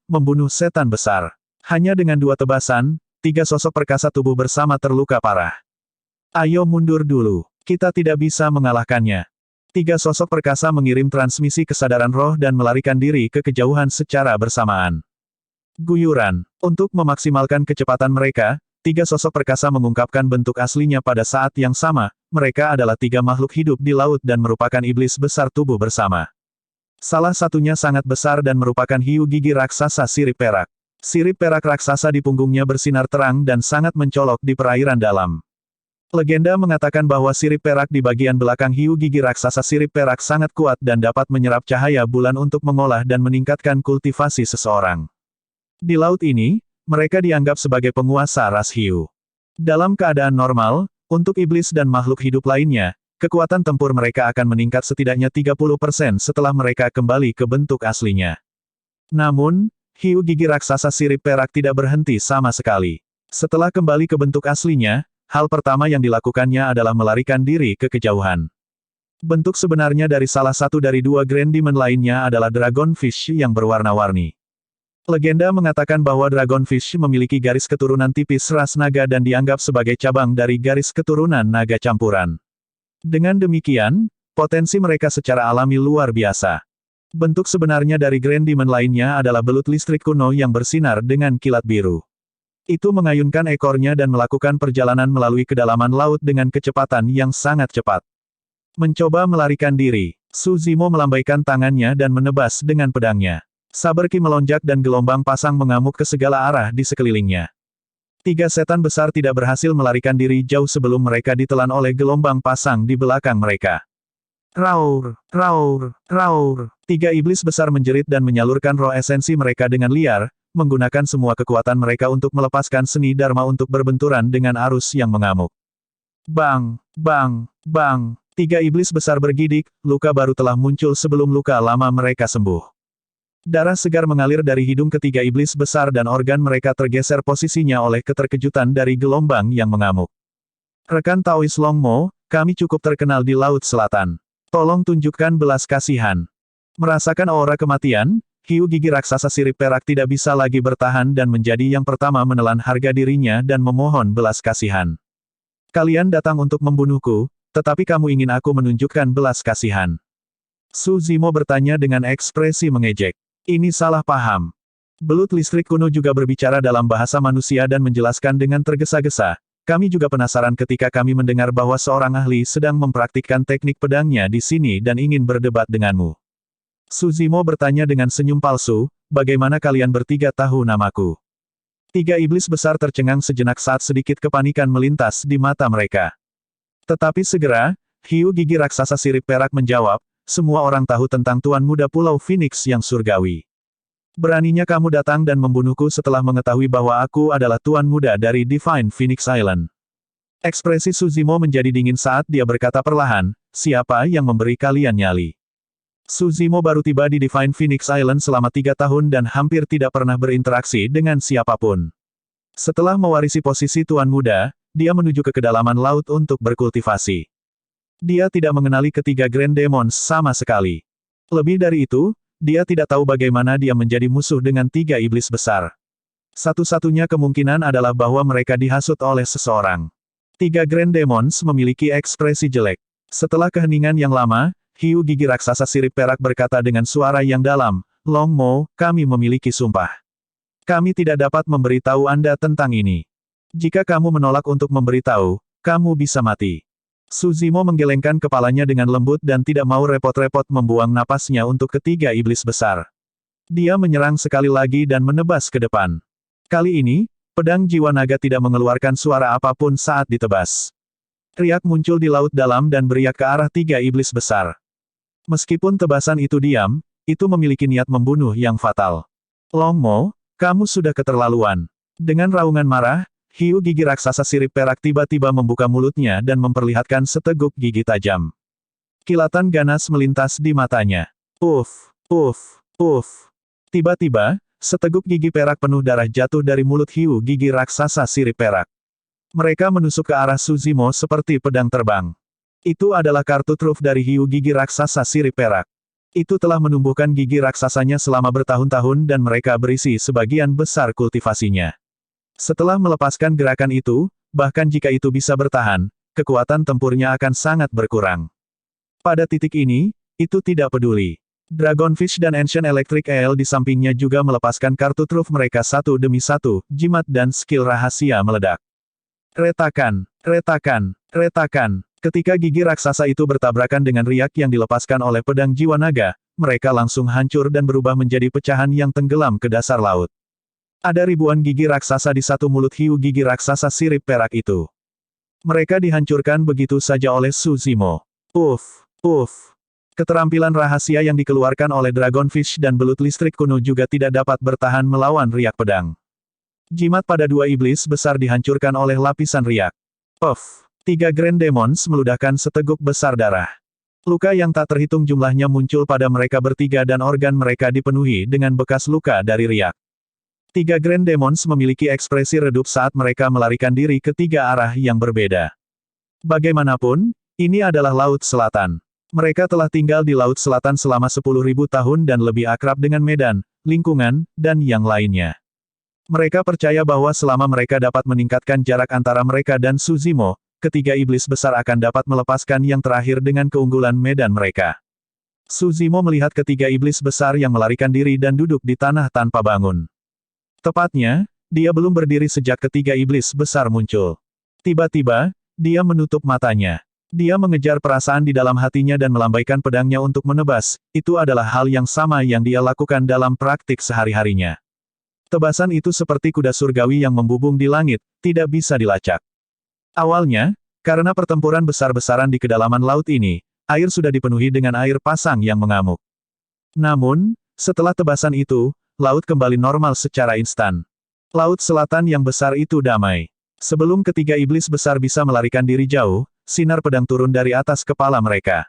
Membunuh Setan Besar. Hanya dengan dua tebasan, tiga sosok perkasa tubuh bersama terluka parah. Ayo mundur dulu, kita tidak bisa mengalahkannya. Tiga sosok perkasa mengirim transmisi kesadaran roh dan melarikan diri ke kejauhan secara bersamaan. Guyuran. Untuk memaksimalkan kecepatan mereka, tiga sosok perkasa mengungkapkan bentuk aslinya pada saat yang sama, mereka adalah tiga makhluk hidup di laut dan merupakan iblis besar tubuh bersama. Salah satunya sangat besar dan merupakan hiu gigi raksasa sirip perak. Sirip perak raksasa di punggungnya bersinar terang dan sangat mencolok di perairan dalam. Legenda mengatakan bahwa sirip perak di bagian belakang hiu gigi raksasa sirip perak sangat kuat dan dapat menyerap cahaya bulan untuk mengolah dan meningkatkan kultivasi seseorang. Di laut ini, mereka dianggap sebagai penguasa ras hiu. Dalam keadaan normal, untuk iblis dan makhluk hidup lainnya, kekuatan tempur mereka akan meningkat setidaknya 30% setelah mereka kembali ke bentuk aslinya. Namun, hiu gigi raksasa sirip perak tidak berhenti sama sekali. Setelah kembali ke bentuk aslinya, hal pertama yang dilakukannya adalah melarikan diri ke kejauhan. Bentuk sebenarnya dari salah satu dari dua Grand Demon lainnya adalah Dragonfish yang berwarna-warni. Legenda mengatakan bahwa Dragonfish memiliki garis keturunan tipis ras naga dan dianggap sebagai cabang dari garis keturunan naga campuran. Dengan demikian, potensi mereka secara alami luar biasa. Bentuk sebenarnya dari Grand Demon lainnya adalah belut listrik kuno yang bersinar dengan kilat biru. Itu mengayunkan ekornya dan melakukan perjalanan melalui kedalaman laut dengan kecepatan yang sangat cepat. Mencoba melarikan diri, Su Zimo melambaikan tangannya dan menebas dengan pedangnya. Saber Ki melonjak dan gelombang pasang mengamuk ke segala arah di sekelilingnya. Tiga setan besar tidak berhasil melarikan diri jauh sebelum mereka ditelan oleh gelombang pasang di belakang mereka. Raur, raur, raur. Tiga iblis besar menjerit dan menyalurkan roh esensi mereka dengan liar, menggunakan semua kekuatan mereka untuk melepaskan seni Dharma untuk berbenturan dengan arus yang mengamuk. Bang, bang, bang. Tiga iblis besar bergidik, luka baru telah muncul sebelum luka lama mereka sembuh. Darah segar mengalir dari hidung ketiga iblis besar dan organ mereka tergeser posisinya oleh keterkejutan dari gelombang yang mengamuk. Rekan Taois Longmo, kami cukup terkenal di Laut Selatan. Tolong tunjukkan belas kasihan. Merasakan aura kematian, hiu gigi raksasa sirip perak tidak bisa lagi bertahan dan menjadi yang pertama menelan harga dirinya dan memohon belas kasihan. Kalian datang untuk membunuhku, tetapi kamu ingin aku menunjukkan belas kasihan. Su Zimo bertanya dengan ekspresi mengejek. Ini salah paham. Belut listrik kuno juga berbicara dalam bahasa manusia dan menjelaskan dengan tergesa-gesa. Kami juga penasaran ketika kami mendengar bahwa seorang ahli sedang mempraktikkan teknik pedangnya di sini dan ingin berdebat denganmu. Su Zimo bertanya dengan senyum palsu, bagaimana kalian bertiga tahu namaku? Tiga iblis besar tercengang sejenak saat sedikit kepanikan melintas di mata mereka. Tetapi segera, hiu gigi raksasa sirip perak menjawab, semua orang tahu tentang Tuan Muda Pulau Phoenix yang surgawi. Beraninya kamu datang dan membunuhku setelah mengetahui bahwa aku adalah Tuan Muda dari Divine Phoenix Island. Ekspresi Su Zimo menjadi dingin saat dia berkata perlahan, siapa yang memberi kalian nyali? Su Zimo baru tiba di Divine Phoenix Island selama 3 tahun dan hampir tidak pernah berinteraksi dengan siapapun. Setelah mewarisi posisi Tuan Muda, dia menuju ke kedalaman laut untuk berkultivasi. Dia tidak mengenali ketiga Grand Demons sama sekali. Lebih dari itu, dia tidak tahu bagaimana dia menjadi musuh dengan 3 iblis besar. Satu-satunya kemungkinan adalah bahwa mereka dihasut oleh seseorang. 3 Grand Demons memiliki ekspresi jelek. Setelah keheningan yang lama, hiu gigi raksasa sirip perak berkata dengan suara yang dalam, Long Mo, kami memiliki sumpah. Kami tidak dapat memberitahu Anda tentang ini. Jika kamu menolak untuk memberitahu, kamu bisa mati. Su Zimo menggelengkan kepalanya dengan lembut dan tidak mau repot-repot membuang napasnya untuk ketiga iblis besar. Dia menyerang sekali lagi dan menebas ke depan. Kali ini, pedang jiwa naga tidak mengeluarkan suara apapun saat ditebas. Riak muncul di laut dalam dan beriak ke arah 3 iblis besar. Meskipun tebasan itu diam, itu memiliki niat membunuh yang fatal. Long Mo, kamu sudah keterlaluan. Dengan raungan marah, hiu gigi raksasa sirip perak tiba-tiba membuka mulutnya dan memperlihatkan seteguk gigi tajam. Kilatan ganas melintas di matanya. Uff, uff, uff. Tiba-tiba, seteguk gigi perak penuh darah jatuh dari mulut hiu gigi raksasa sirip perak. Mereka menusuk ke arah Su Zimo seperti pedang terbang. Itu adalah kartu truf dari hiu gigi raksasa sirip perak. Itu telah menumbuhkan gigi raksasanya selama bertahun-tahun dan mereka berisi sebagian besar kultivasinya. Setelah melepaskan gerakan itu, bahkan jika itu bisa bertahan, kekuatan tempurnya akan sangat berkurang. Pada titik ini, itu tidak peduli. Dragonfish dan Ancient Electric Eel di sampingnya juga melepaskan kartu truf mereka satu demi satu, jimat dan skill rahasia meledak. Retakan, retakan, retakan. Ketika gigi raksasa itu bertabrakan dengan riak yang dilepaskan oleh pedang jiwa naga, mereka langsung hancur dan berubah menjadi pecahan yang tenggelam ke dasar laut. Ada ribuan gigi raksasa di satu mulut hiu gigi raksasa sirip perak itu. Mereka dihancurkan begitu saja oleh Su Zimo. Uff, uff. Keterampilan rahasia yang dikeluarkan oleh Dragonfish dan belut listrik kuno juga tidak dapat bertahan melawan riak pedang. Jimat pada 2 iblis besar dihancurkan oleh lapisan riak. Puff. 3 Grand Demons meludahkan seteguk besar darah. Luka yang tak terhitung jumlahnya muncul pada mereka bertiga dan organ mereka dipenuhi dengan bekas luka dari riak. 3 Grand Demons memiliki ekspresi redup saat mereka melarikan diri ke 3 arah yang berbeda. Bagaimanapun, ini adalah Laut Selatan. Mereka telah tinggal di Laut Selatan selama 10.000 tahun dan lebih akrab dengan medan, lingkungan, dan yang lainnya. Mereka percaya bahwa selama mereka dapat meningkatkan jarak antara mereka dan Su Zimo, ketiga iblis besar akan dapat melepaskan yang terakhir dengan keunggulan medan mereka. Su Zimo melihat ketiga iblis besar yang melarikan diri dan duduk di tanah tanpa bangun. Tepatnya, dia belum berdiri sejak ketiga iblis besar muncul. Tiba-tiba, dia menutup matanya. Dia mengejar perasaan di dalam hatinya dan melambaikan pedangnya untuk menebas, itu adalah hal yang sama yang dia lakukan dalam praktik sehari-harinya. Tebasan itu seperti kuda surgawi yang membubung di langit, tidak bisa dilacak. Awalnya, karena pertempuran besar-besaran di kedalaman laut ini, air sudah dipenuhi dengan air pasang yang mengamuk. Namun, setelah tebasan itu, laut kembali normal secara instan. Laut selatan yang besar itu damai. Sebelum ketiga iblis besar bisa melarikan diri jauh, sinar pedang turun dari atas kepala mereka.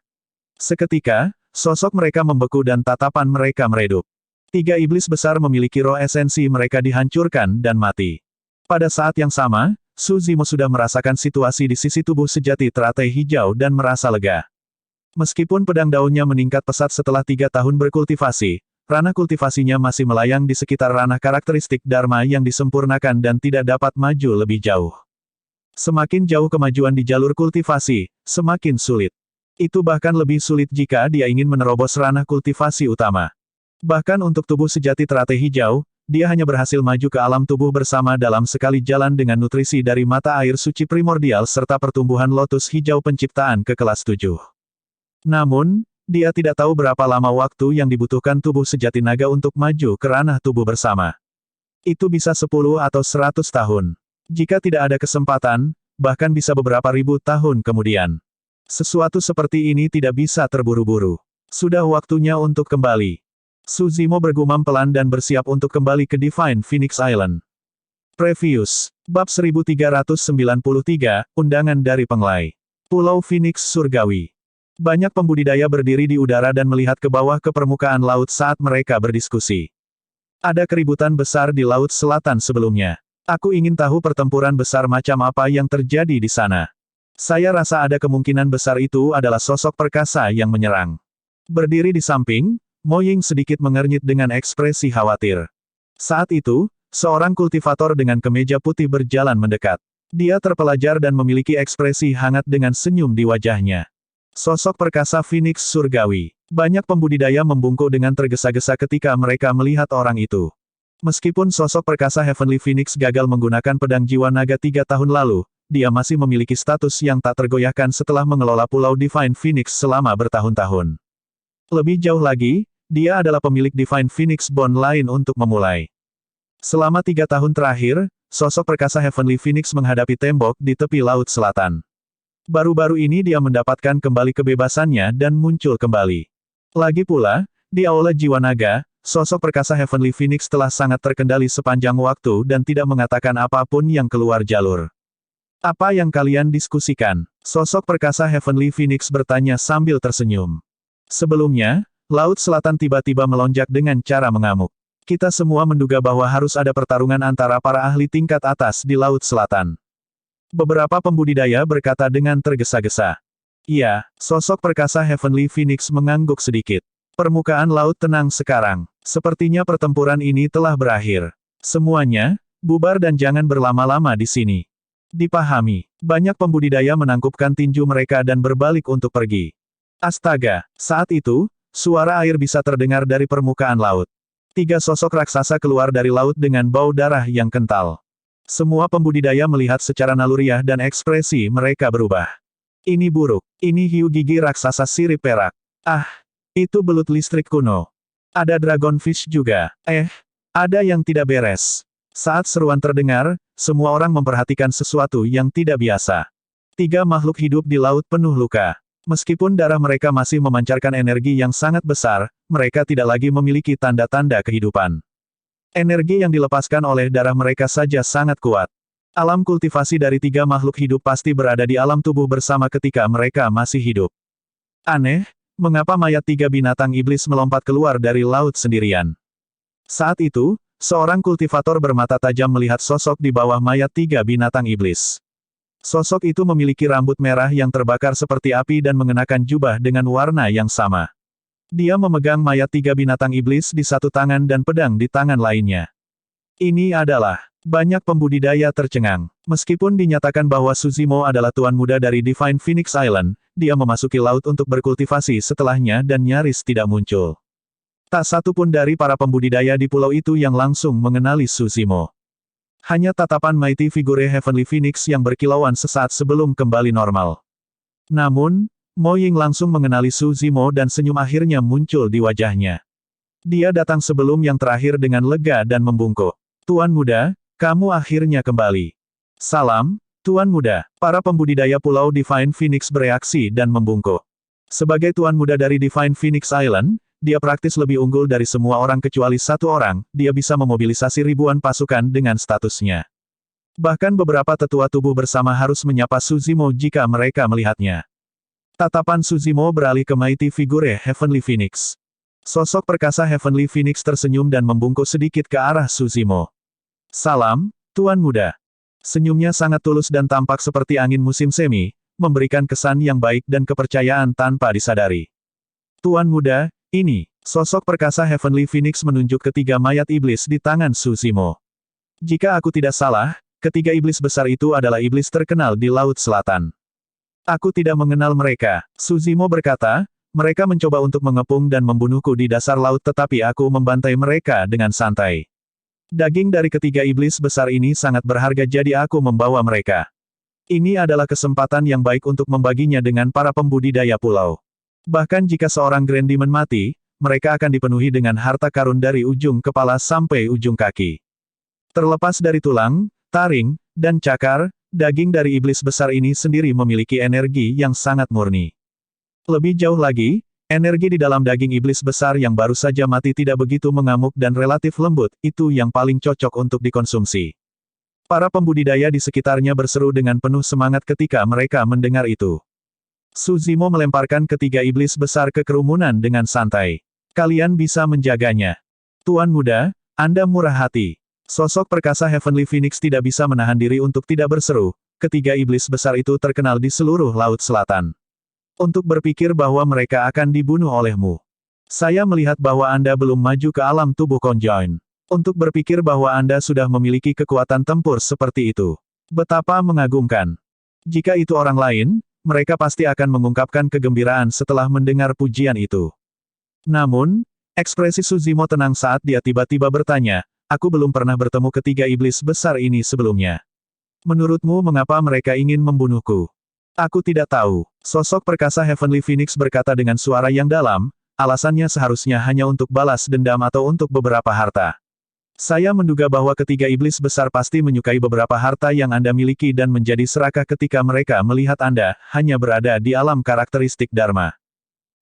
Seketika, sosok mereka membeku dan tatapan mereka meredup. 3 iblis besar memiliki roh esensi mereka dihancurkan dan mati. Pada saat yang sama, Su Zimo sudah merasakan situasi di sisi tubuh sejati teratai hijau dan merasa lega. Meskipun pedang daunnya meningkat pesat setelah 3 tahun berkultivasi, ranah kultivasinya masih melayang di sekitar ranah karakteristik Dharma yang disempurnakan dan tidak dapat maju lebih jauh. Semakin jauh kemajuan di jalur kultivasi, semakin sulit. Itu bahkan lebih sulit jika dia ingin menerobos ranah kultivasi utama. Bahkan untuk tubuh sejati teratai hijau, dia hanya berhasil maju ke alam tubuh bersama dalam sekali jalan dengan nutrisi dari mata air suci primordial serta pertumbuhan lotus hijau penciptaan ke kelas 7. Namun, dia tidak tahu berapa lama waktu yang dibutuhkan tubuh sejati naga untuk maju ke ranah tubuh bersama. Itu bisa 10 atau 100 tahun. Jika tidak ada kesempatan, bahkan bisa beberapa ribu tahun kemudian. Sesuatu seperti ini tidak bisa terburu-buru. Sudah waktunya untuk kembali. Suzimo bergumam pelan dan bersiap untuk kembali ke Divine Phoenix Island. Previous. Bab 1393, Undangan dari Penglai. Pulau Phoenix Surgawi. Banyak pembudidaya berdiri di udara dan melihat ke bawah ke permukaan laut saat mereka berdiskusi. Ada keributan besar di Laut Selatan sebelumnya. Aku ingin tahu pertempuran besar macam apa yang terjadi di sana. Saya rasa ada kemungkinan besar itu adalah sosok perkasa yang menyerang. Berdiri di samping, Mo Ying sedikit mengernyit dengan ekspresi khawatir. Saat itu, seorang kultivator dengan kemeja putih berjalan mendekat. Dia terpelajar dan memiliki ekspresi hangat dengan senyum di wajahnya. Sosok perkasa Phoenix Surgawi. Banyak pembudidaya membungkuk dengan tergesa-gesa ketika mereka melihat orang itu. Meskipun sosok perkasa Heavenly Phoenix gagal menggunakan pedang jiwa naga 3 tahun lalu, dia masih memiliki status yang tak tergoyahkan setelah mengelola Pulau Divine Phoenix selama bertahun-tahun. Lebih jauh lagi, dia adalah pemilik Divine Phoenix Bond lain untuk memulai. Selama 3 tahun terakhir, sosok perkasa Heavenly Phoenix menghadapi tembok di tepi Laut Selatan. Baru-baru ini dia mendapatkan kembali kebebasannya dan muncul kembali. Lagi pula, di Aula Jiwa Naga, sosok perkasa Heavenly Phoenix telah sangat terkendali sepanjang waktu dan tidak mengatakan apapun yang keluar jalur. Apa yang kalian diskusikan? Sosok perkasa Heavenly Phoenix bertanya sambil tersenyum. Sebelumnya, Laut Selatan tiba-tiba melonjak dengan cara mengamuk. Kita semua menduga bahwa harus ada pertarungan antara para ahli tingkat atas di Laut Selatan. Beberapa pembudidaya berkata dengan tergesa-gesa. Iya, sosok perkasa Heavenly Phoenix mengangguk sedikit. Permukaan laut tenang sekarang. Sepertinya pertempuran ini telah berakhir. Semuanya, bubar dan jangan berlama-lama di sini. Dipahami. Banyak pembudidaya menangkupkan tinju mereka dan berbalik untuk pergi. Astaga, saat itu, suara air bisa terdengar dari permukaan laut. 3 sosok raksasa keluar dari laut dengan bau darah yang kental. Semua pembudidaya melihat secara naluriah dan ekspresi mereka berubah. Ini buruk. Ini hiu gigi raksasa sirip perak. Ah, itu belut listrik kuno. Ada dragonfish juga. Ada yang tidak beres. Saat seruan terdengar, semua orang memperhatikan sesuatu yang tidak biasa. 3 makhluk hidup di laut penuh luka. Meskipun darah mereka masih memancarkan energi yang sangat besar, mereka tidak lagi memiliki tanda-tanda kehidupan. Energi yang dilepaskan oleh darah mereka saja sangat kuat. Alam kultivasi dari 3 makhluk hidup pasti berada di alam tubuh bersama ketika mereka masih hidup. Aneh, mengapa mayat 3 binatang iblis melompat keluar dari laut sendirian? Saat itu, seorang kultivator bermata tajam melihat sosok di bawah mayat 3 binatang iblis. Sosok itu memiliki rambut merah yang terbakar seperti api dan mengenakan jubah dengan warna yang sama. Dia memegang mayat 3 binatang iblis di satu tangan dan pedang di tangan lainnya. Ini adalah banyak pembudidaya tercengang. Meskipun dinyatakan bahwa Suzimo adalah tuan muda dari Divine Phoenix Island, dia memasuki laut untuk berkultivasi setelahnya dan nyaris tidak muncul. Tak satu pun dari para pembudidaya di pulau itu yang langsung mengenali Suzimo. Hanya tatapan mighty figure Heavenly Phoenix yang berkilauan sesaat sebelum kembali normal. Namun, Mo Ying langsung mengenali Suzimo dan senyum akhirnya muncul di wajahnya. Dia datang sebelum yang terakhir dengan lega dan membungkuk. Tuan muda, kamu akhirnya kembali. Salam, Tuan muda. Para pembudidaya Pulau Divine Phoenix bereaksi dan membungkuk. Sebagai tuan muda dari Divine Phoenix Island, dia praktis lebih unggul dari semua orang kecuali 1 orang, dia bisa memobilisasi ribuan pasukan dengan statusnya. Bahkan beberapa tetua tubuh bersama harus menyapa Suzimo jika mereka melihatnya. Tatapan Suzimo beralih ke mighty figure Heavenly Phoenix. Sosok perkasa Heavenly Phoenix tersenyum dan membungkuk sedikit ke arah Suzimo. Salam, Tuan muda. Senyumnya sangat tulus dan tampak seperti angin musim semi, memberikan kesan yang baik dan kepercayaan tanpa disadari. Tuan muda, ini, sosok perkasa Heavenly Phoenix menunjuk ke 3 mayat iblis di tangan Suzimo. Jika aku tidak salah, Ketiga iblis besar itu adalah iblis terkenal di Laut Selatan. Aku tidak mengenal mereka, Suzimo berkata, mereka mencoba untuk mengepung dan membunuhku di dasar laut tetapi aku membantai mereka dengan santai. Daging dari ketiga iblis besar ini sangat berharga jadi aku membawa mereka. Ini adalah kesempatan yang baik untuk membaginya dengan para pembudidaya pulau. Bahkan jika seorang Grand Demon mati, mereka akan dipenuhi dengan harta karun dari ujung kepala sampai ujung kaki. Terlepas dari tulang, taring, dan cakar, daging dari iblis besar ini sendiri memiliki energi yang sangat murni. Lebih jauh lagi, energi di dalam daging iblis besar yang baru saja mati tidak begitu mengamuk dan relatif lembut, itu yang paling cocok untuk dikonsumsi. Para pembudidaya di sekitarnya berseru dengan penuh semangat ketika mereka mendengar itu. Suzimo melemparkan ketiga iblis besar ke kerumunan dengan santai. Kalian bisa menjaganya. Tuan muda, Anda murah hati. Sosok perkasa Heavenly Phoenix tidak bisa menahan diri untuk tidak berseru, ketiga iblis besar itu terkenal di seluruh Laut Selatan. Untuk berpikir bahwa mereka akan dibunuh olehmu. Saya melihat bahwa Anda belum maju ke alam tubuh konjoin. Untuk berpikir bahwa Anda sudah memiliki kekuatan tempur seperti itu. Betapa mengagumkan. Jika itu orang lain, mereka pasti akan mengungkapkan kegembiraan setelah mendengar pujian itu. Namun, ekspresi Suzimo tenang saat dia tiba-tiba bertanya, aku belum pernah bertemu ketiga iblis besar ini sebelumnya. Menurutmu mengapa mereka ingin membunuhku? Aku tidak tahu. Sosok perkasa Heavenly Phoenix berkata dengan suara yang dalam, alasannya seharusnya hanya untuk balas dendam atau untuk beberapa harta. Saya menduga bahwa ketiga iblis besar pasti menyukai beberapa harta yang Anda miliki dan menjadi serakah ketika mereka melihat Anda hanya berada di alam karakteristik Dharma.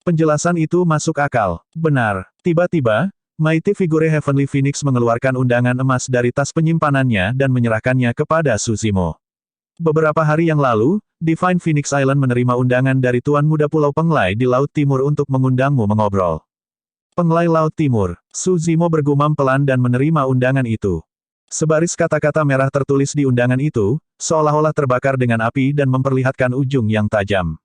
Penjelasan itu masuk akal. Benar. Tiba-tiba, Mighty Figure Heavenly Phoenix mengeluarkan undangan emas dari tas penyimpanannya dan menyerahkannya kepada Suzimo. Beberapa hari yang lalu, Divine Phoenix Island menerima undangan dari Tuan Muda Pulau Penglai di Laut Timur untuk mengundangmu mengobrol. Penglai Laut Timur, Suzimo bergumam pelan dan menerima undangan itu. Sebaris kata-kata merah tertulis di undangan itu, seolah-olah terbakar dengan api dan memperlihatkan ujung yang tajam.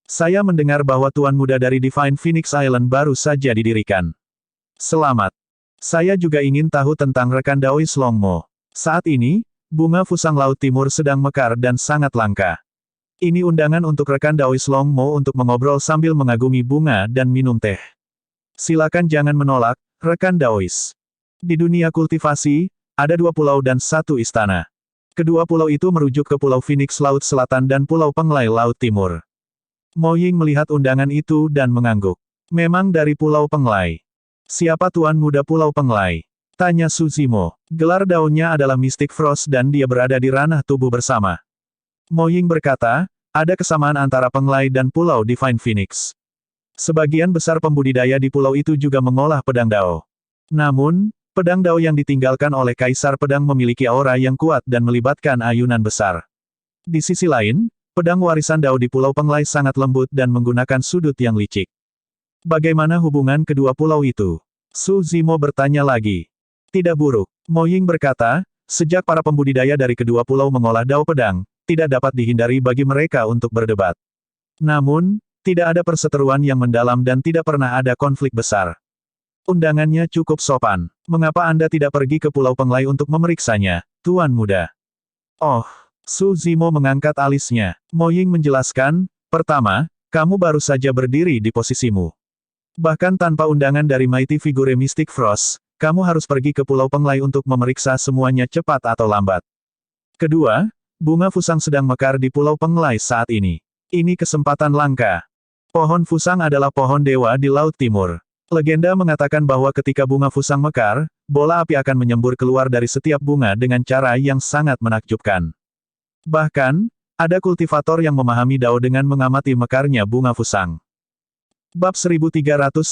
Saya mendengar bahwa Tuan Muda dari Divine Phoenix Island baru saja didirikan. Selamat. Saya juga ingin tahu tentang rekan Daois Longmo. Saat ini, bunga Fusang Laut Timur sedang mekar dan sangat langka. Ini undangan untuk rekan Daois Longmo untuk mengobrol sambil mengagumi bunga dan minum teh. Silakan jangan menolak, rekan Daois. Di dunia kultivasi, ada 2 pulau dan 1 istana. Kedua pulau itu merujuk ke Pulau Phoenix Laut Selatan dan Pulau Penglai Laut Timur. Mo Ying melihat undangan itu dan mengangguk. Memang dari Pulau Penglai. Siapa Tuan Muda Pulau Penglai? Tanya Suzimo. Gelar daunnya adalah Mystic Frost dan dia berada di ranah tubuh bersama. Mo Ying berkata, ada kesamaan antara Penglai dan Pulau Divine Phoenix. Sebagian besar pembudidaya di pulau itu juga mengolah pedang dao. Namun, pedang dao yang ditinggalkan oleh Kaisar Pedang memiliki aura yang kuat dan melibatkan ayunan besar. Di sisi lain, pedang warisan dao di Pulau Penglai sangat lembut dan menggunakan sudut yang licik. Bagaimana hubungan kedua pulau itu? Suzimo bertanya lagi. Tidak buruk. Mo Ying berkata, sejak para pembudidaya dari kedua pulau mengolah dao pedang, tidak dapat dihindari bagi mereka untuk berdebat. Namun, tidak ada perseteruan yang mendalam dan tidak pernah ada konflik besar. Undangannya cukup sopan. Mengapa Anda tidak pergi ke Pulau Penglai untuk memeriksanya, Tuan Muda? Oh, Suzimo mengangkat alisnya. Mo Ying menjelaskan, pertama, kamu baru saja berdiri di posisimu. Bahkan tanpa undangan dari Mighty Figure Mystic Frost, kamu harus pergi ke Pulau Penglai untuk memeriksa semuanya cepat atau lambat. Kedua, bunga Fusang sedang mekar di Pulau Penglai saat ini. Ini kesempatan langka. Pohon Fusang adalah pohon dewa di Laut Timur. Legenda mengatakan bahwa ketika bunga Fusang mekar, bola api akan menyembur keluar dari setiap bunga dengan cara yang sangat menakjubkan. Bahkan, ada kultivator yang memahami dao dengan mengamati mekarnya bunga Fusang. Bab 1394,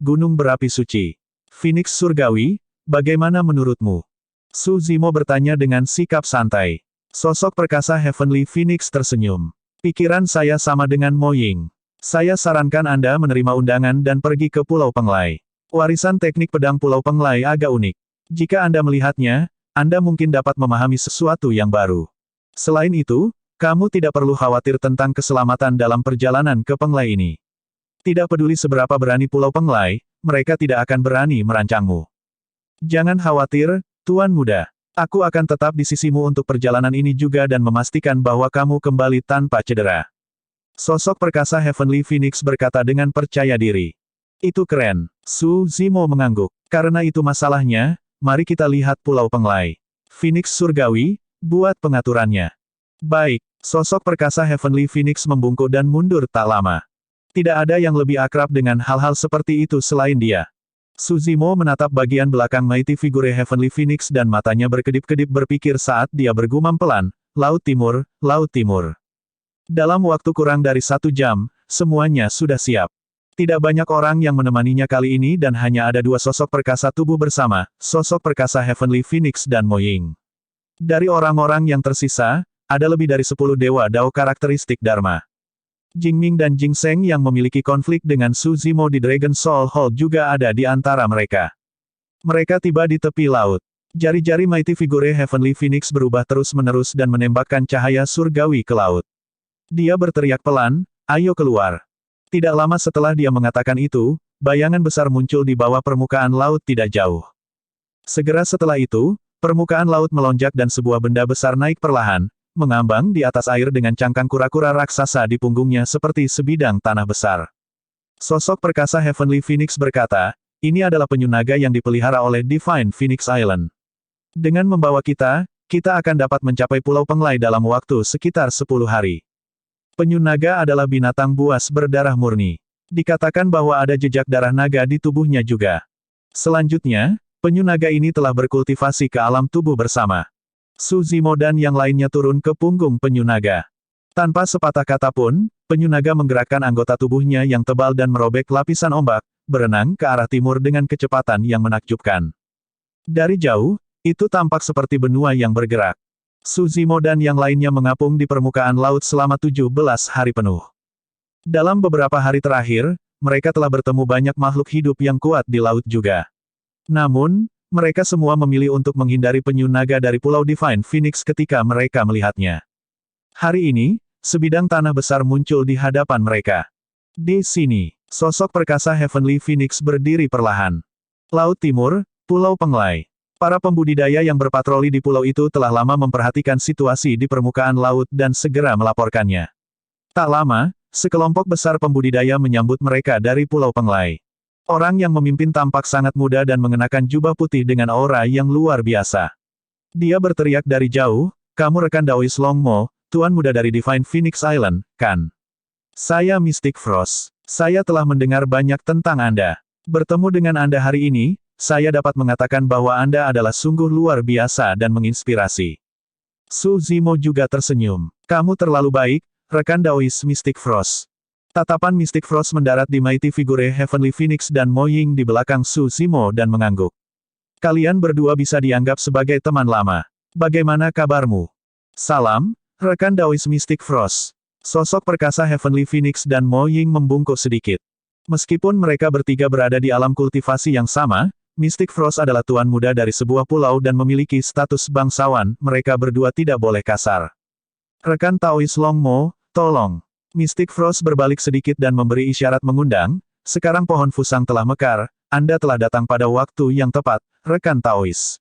Gunung Berapi Suci. Phoenix Surgawi, bagaimana menurutmu? Suzimo bertanya dengan sikap santai. Sosok perkasa Heavenly Phoenix tersenyum. Pikiran saya sama dengan Mo Ying. Saya sarankan Anda menerima undangan dan pergi ke Pulau Penglai. Warisan teknik pedang Pulau Penglai agak unik. Jika Anda melihatnya, Anda mungkin dapat memahami sesuatu yang baru. Selain itu, kamu tidak perlu khawatir tentang keselamatan dalam perjalanan ke Penglai ini. Tidak peduli seberapa berani Pulau Penglai, mereka tidak akan berani merancangmu. Jangan khawatir, Tuan Muda. Aku akan tetap di sisimu untuk perjalanan ini juga dan memastikan bahwa kamu kembali tanpa cedera. Sosok perkasa Heavenly Phoenix berkata dengan percaya diri. Itu keren. Su Zimo mengangguk. Karena itu masalahnya, mari kita lihat Pulau Penglai. Phoenix Surgawi, buat pengaturannya. Baik, sosok perkasa Heavenly Phoenix membungkuk dan mundur tak lama. Tidak ada yang lebih akrab dengan hal-hal seperti itu selain dia. Suzimo menatap bagian belakang Mighty Figure Heavenly Phoenix dan matanya berkedip-kedip berpikir saat dia bergumam pelan, Laut Timur, Laut Timur. Dalam waktu kurang dari 1 jam, semuanya sudah siap. Tidak banyak orang yang menemaninya kali ini dan hanya ada 2 sosok perkasa tubuh bersama, sosok perkasa Heavenly Phoenix dan Mo Ying. Dari orang-orang yang tersisa, ada lebih dari 10 dewa Dao karakteristik Dharma. Jingming dan Jingseng yang memiliki konflik dengan Su Zimo di Dragon Soul Hall juga ada di antara mereka. Mereka tiba di tepi laut. Jari-jari Mighty Figure Heavenly Phoenix berubah terus-menerus dan menembakkan cahaya surgawi ke laut. Dia berteriak pelan, ayo keluar. Tidak lama setelah dia mengatakan itu, bayangan besar muncul di bawah permukaan laut tidak jauh. Segera setelah itu, permukaan laut melonjak dan sebuah benda besar naik perlahan, mengambang di atas air dengan cangkang kura-kura raksasa di punggungnya seperti sebidang tanah besar. Sosok perkasa Heavenly Phoenix berkata, ini adalah penyu naga yang dipelihara oleh Divine Phoenix Island. Dengan membawa kita akan dapat mencapai Pulau Penglai dalam waktu sekitar 10 hari. Penyu naga adalah binatang buas berdarah murni. Dikatakan bahwa ada jejak darah naga di tubuhnya juga. Selanjutnya, penyu naga ini telah berkultivasi ke alam tubuh bersama. Su Zimo dan yang lainnya turun ke punggung penyu naga. Tanpa sepatah kata pun, penyu naga menggerakkan anggota tubuhnya yang tebal dan merobek lapisan ombak, berenang ke arah timur dengan kecepatan yang menakjubkan. Dari jauh, itu tampak seperti benua yang bergerak. Su Zimo dan yang lainnya mengapung di permukaan laut selama 17 hari penuh. Dalam beberapa hari terakhir, mereka telah bertemu banyak makhluk hidup yang kuat di laut juga. Namun, mereka semua memilih untuk menghindari penyu naga dari Pulau Divine Phoenix ketika mereka melihatnya. Hari ini, sebidang tanah besar muncul di hadapan mereka. Di sini, sosok perkasa Heavenly Phoenix berdiri perlahan. Laut Timur, Pulau Penglai. Para pembudidaya yang berpatroli di pulau itu telah lama memperhatikan situasi di permukaan laut dan segera melaporkannya. Tak lama, sekelompok besar pembudidaya menyambut mereka dari Pulau Penglai. Orang yang memimpin tampak sangat muda dan mengenakan jubah putih dengan aura yang luar biasa. Dia berteriak dari jauh, kamu rekan Daois Longmo, tuan muda dari Divine Phoenix Island, kan? Saya Mystic Frost. Saya telah mendengar banyak tentang Anda. Bertemu dengan Anda hari ini, saya dapat mengatakan bahwa Anda adalah sungguh luar biasa dan menginspirasi. Su Zimo juga tersenyum. Kamu terlalu baik, rekan Daois Mystic Frost. Tatapan Mystic Frost mendarat di Mighty Figure Heavenly Phoenix dan Mo Ying di belakang Su Zimo dan mengangguk. Kalian berdua bisa dianggap sebagai teman lama. Bagaimana kabarmu? Salam, rekan Daois Mystic Frost. Sosok perkasa Heavenly Phoenix dan Mo Ying membungkuk sedikit. Meskipun mereka bertiga berada di alam kultivasi yang sama, Mystic Frost adalah tuan muda dari sebuah pulau dan memiliki status bangsawan, mereka berdua tidak boleh kasar. Rekan Taois Longmo, tolong. Mystic Frost berbalik sedikit dan memberi isyarat mengundang, sekarang pohon fusang telah mekar, Anda telah datang pada waktu yang tepat, rekan Taois.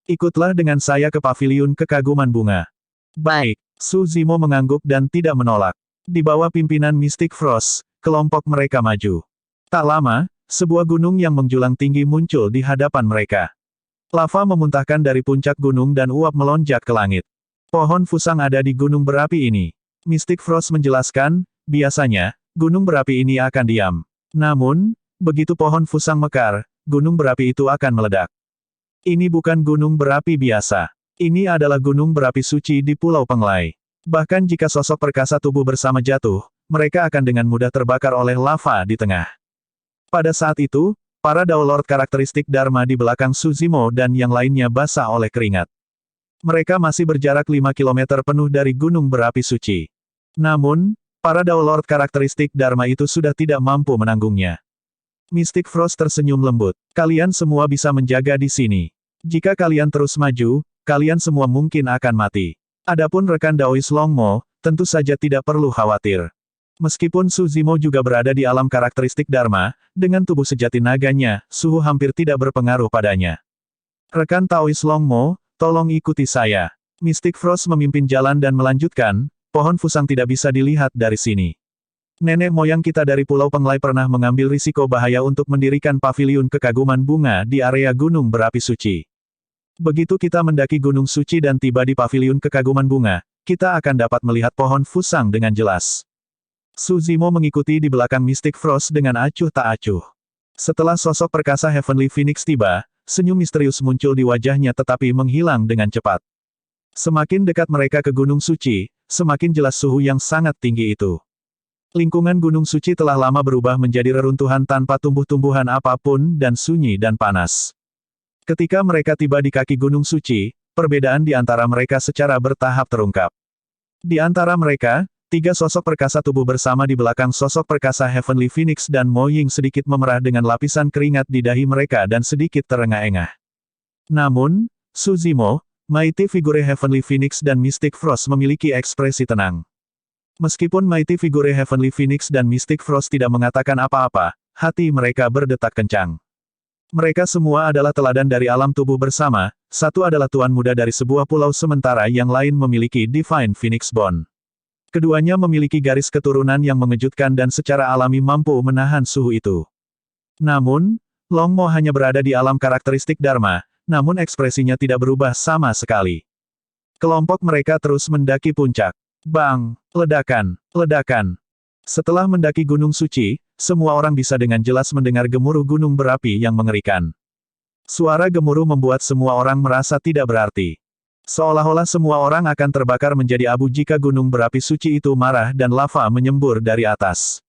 Ikutlah dengan saya ke paviliun kekaguman bunga. Baik, Su Zimo mengangguk dan tidak menolak. Di bawah pimpinan Mystic Frost, kelompok mereka maju. Tak lama, sebuah gunung yang menjulang tinggi muncul di hadapan mereka. Lava memuntahkan dari puncak gunung dan uap melonjak ke langit. Pohon fusang ada di gunung berapi ini. Mystic Frost menjelaskan, biasanya, gunung berapi ini akan diam. Namun, begitu pohon fusang mekar, gunung berapi itu akan meledak. Ini bukan gunung berapi biasa. Ini adalah gunung berapi suci di Pulau Penglai. Bahkan jika sosok perkasa tubuh bersama jatuh, mereka akan dengan mudah terbakar oleh lava di tengah. Pada saat itu, para Dao Lord karakteristik Dharma di belakang Su Zimo dan yang lainnya basah oleh keringat. Mereka masih berjarak 5 km penuh dari gunung berapi suci. Namun, para Dao Lord karakteristik Dharma itu sudah tidak mampu menanggungnya. Mystic Frost tersenyum lembut. Kalian semua bisa menjaga di sini. Jika kalian terus maju, kalian semua mungkin akan mati. Adapun rekan Daois Longmo, tentu saja tidak perlu khawatir. Meskipun Su Zimo juga berada di alam karakteristik Dharma, dengan tubuh sejati naganya, suhu hampir tidak berpengaruh padanya. Rekan Taois Longmo, Tolong ikuti saya. Mystic Frost memimpin jalan dan melanjutkan, pohon fusang tidak bisa dilihat dari sini. Nenek moyang kita dari Pulau Penglai pernah mengambil risiko bahaya untuk mendirikan paviliun kekaguman bunga di area Gunung Berapi Suci. Begitu kita mendaki Gunung Suci dan tiba di paviliun kekaguman bunga, kita akan dapat melihat pohon fusang dengan jelas. Su Zimo mengikuti di belakang Mystic Frost dengan acuh tak acuh. Setelah sosok perkasa Heavenly Phoenix tiba, senyum misterius muncul di wajahnya tetapi menghilang dengan cepat. Semakin dekat mereka ke Gunung Suci, semakin jelas suhu yang sangat tinggi itu. Lingkungan Gunung Suci telah lama berubah menjadi reruntuhan tanpa tumbuh-tumbuhan apapun dan sunyi dan panas. Ketika mereka tiba di kaki Gunung Suci, perbedaan di antara mereka secara bertahap terungkap. Di antara mereka, 3 sosok perkasa tubuh bersama di belakang sosok perkasa Heavenly Phoenix dan Mo Ying sedikit memerah dengan lapisan keringat di dahi mereka dan sedikit terengah-engah. Namun, Su Zimo, Mighty Figure Heavenly Phoenix dan Mystic Frost memiliki ekspresi tenang. Meskipun Mighty Figure Heavenly Phoenix dan Mystic Frost tidak mengatakan apa-apa, hati mereka berdetak kencang. Mereka semua adalah teladan dari alam tubuh bersama, satu adalah tuan muda dari sebuah pulau sementara yang lain memiliki Divine Phoenix Bone. Keduanya memiliki garis keturunan yang mengejutkan dan secara alami mampu menahan suhu itu. Namun, Long Mo hanya berada di alam karakteristik Dharma, namun ekspresinya tidak berubah sama sekali. Kelompok mereka terus mendaki puncak. Bang! Ledakan! Ledakan! Setelah mendaki Gunung Suci, semua orang bisa dengan jelas mendengar gemuruh gunung berapi yang mengerikan. Suara gemuruh membuat semua orang merasa tidak berarti. Seolah-olah semua orang akan terbakar menjadi abu jika gunung berapi suci itu marah dan lava menyembur dari atas.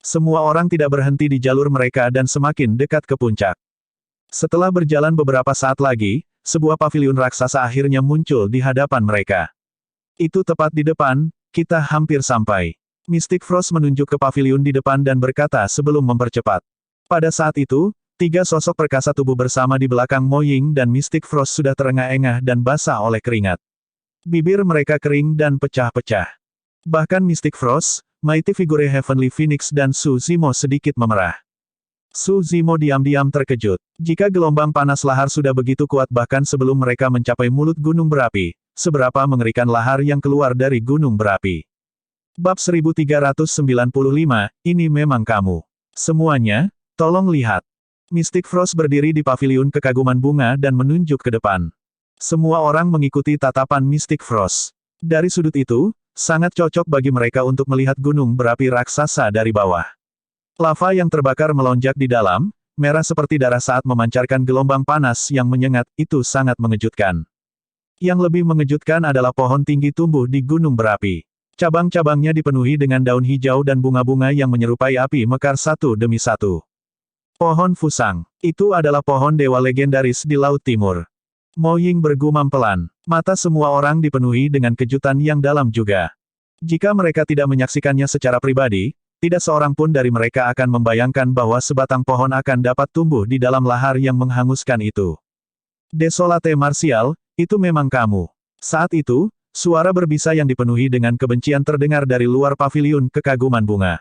Semua orang tidak berhenti di jalur mereka dan semakin dekat ke puncak. Setelah berjalan beberapa saat lagi, sebuah paviliun raksasa akhirnya muncul di hadapan mereka. Itu tepat di depan, kita hampir sampai. Mystic Frost menunjuk ke paviliun di depan dan berkata sebelum mempercepat. Pada saat itu, 3 sosok perkasa tubuh bersama di belakang Mo Ying dan Mystic Frost sudah terengah-engah dan basah oleh keringat. Bibir mereka kering dan pecah-pecah. Bahkan Mystic Frost, Mighty Figure Heavenly Phoenix dan Su Zimo sedikit memerah. Su Zimo diam-diam terkejut. Jika gelombang panas lahar sudah begitu kuat bahkan sebelum mereka mencapai mulut gunung berapi, seberapa mengerikan lahar yang keluar dari gunung berapi. Bab 1395, ini memang kamu. Semuanya, tolong lihat. Mystic Frost berdiri di paviliun kekaguman bunga dan menunjuk ke depan. Semua orang mengikuti tatapan Mystic Frost. Dari sudut itu, sangat cocok bagi mereka untuk melihat gunung berapi raksasa dari bawah. Lava yang terbakar melonjak di dalam, merah seperti darah saat memancarkan gelombang panas yang menyengat, itu sangat mengejutkan. Yang lebih mengejutkan adalah pohon tinggi tumbuh di gunung berapi. Cabang-cabangnya dipenuhi dengan daun hijau dan bunga-bunga yang menyerupai api mekar satu demi satu. Pohon fusang. Itu adalah pohon dewa legendaris di Laut Timur. Mo Ying bergumam pelan. Mata semua orang dipenuhi dengan kejutan yang dalam juga. Jika mereka tidak menyaksikannya secara pribadi, tidak seorang pun dari mereka akan membayangkan bahwa sebatang pohon akan dapat tumbuh di dalam lahar yang menghanguskan itu. Desolate Martial, itu memang kamu. Saat itu, suara berbisa yang dipenuhi dengan kebencian terdengar dari luar paviliun kekaguman bunga.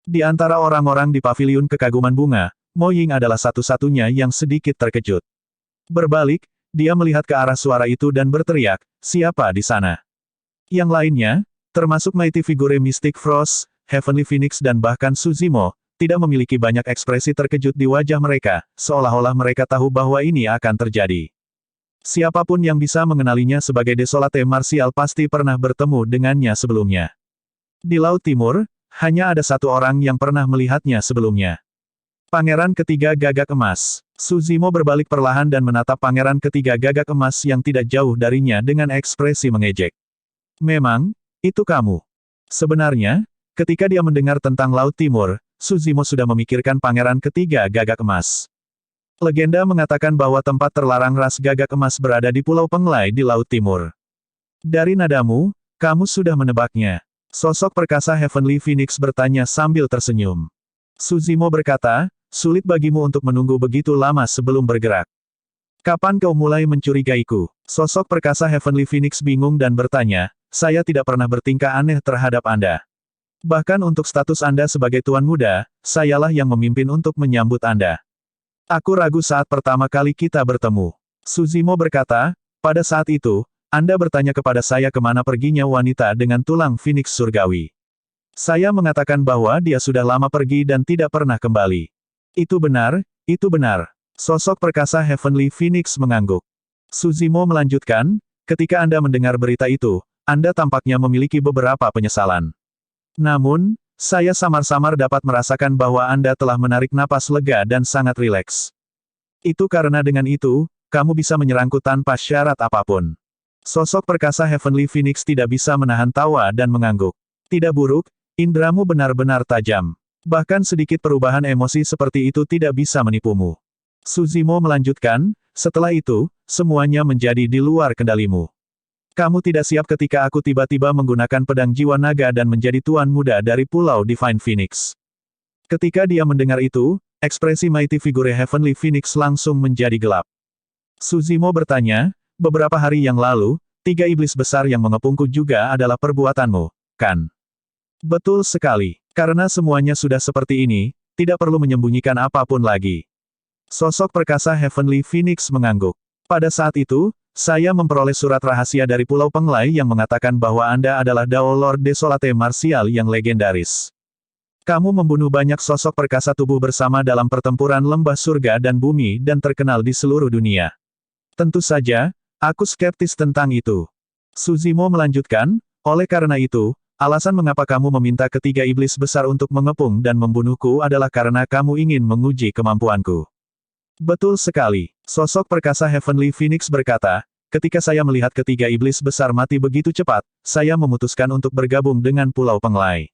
Di antara orang-orang di paviliun kekaguman bunga, Mo Ying adalah satu-satunya yang sedikit terkejut. Berbalik, dia melihat ke arah suara itu dan berteriak, siapa di sana? Yang lainnya, termasuk Mighty Figure Mystic Frost, Heavenly Phoenix dan bahkan Su Zimo, tidak memiliki banyak ekspresi terkejut di wajah mereka, seolah-olah mereka tahu bahwa ini akan terjadi. Siapapun yang bisa mengenalinya sebagai Desolate Martial pasti pernah bertemu dengannya sebelumnya. Di Laut Timur, hanya ada satu orang yang pernah melihatnya sebelumnya. Pangeran Ketiga Gagak Emas. Su Zimo berbalik perlahan dan menatap Pangeran Ketiga Gagak Emas yang tidak jauh darinya dengan ekspresi mengejek. Memang, itu kamu. Sebenarnya, ketika dia mendengar tentang Laut Timur, Su Zimo sudah memikirkan Pangeran Ketiga Gagak Emas. Legenda mengatakan bahwa tempat terlarang ras gagak emas berada di Pulau Penglai di Laut Timur. Dari nadamu, kamu sudah menebaknya. Sosok perkasa Heavenly Phoenix bertanya sambil tersenyum. Su Zimo berkata, sulit bagimu untuk menunggu begitu lama sebelum bergerak. Kapan kau mulai mencurigaiku? Sosok perkasa Heavenly Phoenix bingung dan bertanya, saya tidak pernah bertingkah aneh terhadap Anda. Bahkan untuk status Anda sebagai tuan muda, sayalah yang memimpin untuk menyambut Anda. Aku ragu saat pertama kali kita bertemu. Su Zimo berkata, Pada saat itu, Anda bertanya kepada saya kemana perginya wanita dengan tulang Phoenix surgawi. Saya mengatakan bahwa dia sudah lama pergi dan tidak pernah kembali. Itu benar, itu benar. Sosok perkasa Heavenly Phoenix mengangguk. Suzimo melanjutkan, ketika Anda mendengar berita itu, Anda tampaknya memiliki beberapa penyesalan. Namun, saya samar-samar dapat merasakan bahwa Anda telah menarik napas lega dan sangat rileks. Itu karena dengan itu, kamu bisa menyerangku tanpa syarat apapun. Sosok perkasa Heavenly Phoenix tidak bisa menahan tawa dan mengangguk. Tidak buruk, indramu benar-benar tajam. Bahkan sedikit perubahan emosi seperti itu tidak bisa menipumu. Suzimo melanjutkan, setelah itu, semuanya menjadi di luar kendalimu. Kamu tidak siap ketika aku tiba-tiba menggunakan pedang jiwa naga dan menjadi tuan muda dari Pulau Divine Phoenix. Ketika dia mendengar itu, ekspresi Mighty Figure Heavenly Phoenix langsung menjadi gelap. Suzimo bertanya, beberapa hari yang lalu, 3 iblis besar yang mengepungku juga adalah perbuatanmu, kan? Betul sekali. Karena semuanya sudah seperti ini, tidak perlu menyembunyikan apapun lagi. Sosok perkasa Heavenly Phoenix mengangguk. Pada saat itu, saya memperoleh surat rahasia dari Pulau Penglai yang mengatakan bahwa Anda adalah Dao Lord Desolate Martial yang legendaris. Kamu membunuh banyak sosok perkasa tubuh bersama dalam pertempuran lembah surga dan bumi dan terkenal di seluruh dunia. Tentu saja, aku skeptis tentang itu. Suzimo melanjutkan, oleh karena itu, alasan mengapa kamu meminta ketiga iblis besar untuk mengepung dan membunuhku adalah karena kamu ingin menguji kemampuanku. Betul sekali. Sosok perkasa Heavenly Phoenix berkata, ketika saya melihat ketiga iblis besar mati begitu cepat, saya memutuskan untuk bergabung dengan Pulau Penglai.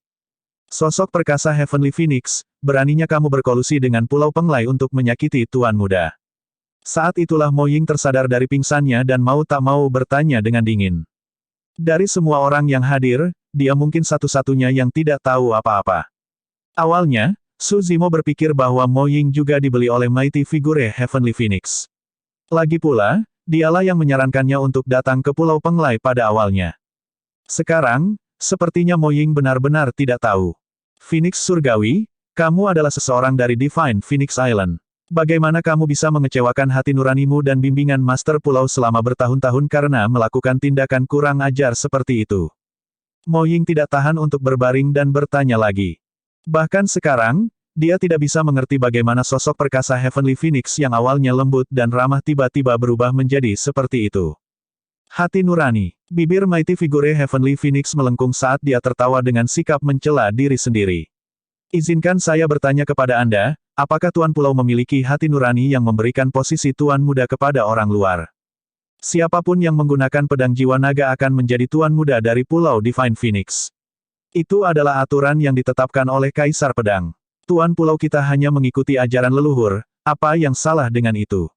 Sosok perkasa Heavenly Phoenix, beraninya kamu berkolusi dengan Pulau Penglai untuk menyakiti Tuan Muda. Saat itulah Mo Ying tersadar dari pingsannya dan mau tak mau bertanya dengan dingin. Dari semua orang yang hadir, dia mungkin satu-satunya yang tidak tahu apa-apa. Awalnya, Suzimo berpikir bahwa Mo Ying juga dibeli oleh Mighty Figure Heavenly Phoenix. Lagi pula, dialah yang menyarankannya untuk datang ke Pulau Penglai pada awalnya. Sekarang, sepertinya Mo Ying benar-benar tidak tahu. Phoenix Surgawi, kamu adalah seseorang dari Divine Phoenix Island. Bagaimana kamu bisa mengecewakan hati nuranimu dan bimbingan Master Pulau selama bertahun-tahun karena melakukan tindakan kurang ajar seperti itu? Mo Ying tidak tahan untuk berbaring dan bertanya lagi. Bahkan sekarang, dia tidak bisa mengerti bagaimana sosok perkasa Heavenly Phoenix yang awalnya lembut dan ramah tiba-tiba berubah menjadi seperti itu. Hati nurani. Bibir Mighty Figure Heavenly Phoenix melengkung saat dia tertawa dengan sikap mencela diri sendiri. Izinkan saya bertanya kepada Anda, apakah Tuan Pulau memiliki hati nurani yang memberikan posisi Tuan Muda kepada orang luar? Siapapun yang menggunakan pedang jiwa naga akan menjadi Tuan Muda dari Pulau Divine Phoenix. Itu adalah aturan yang ditetapkan oleh Kaisar Pedang. Tuan Pulau kita hanya mengikuti ajaran leluhur, apa yang salah dengan itu?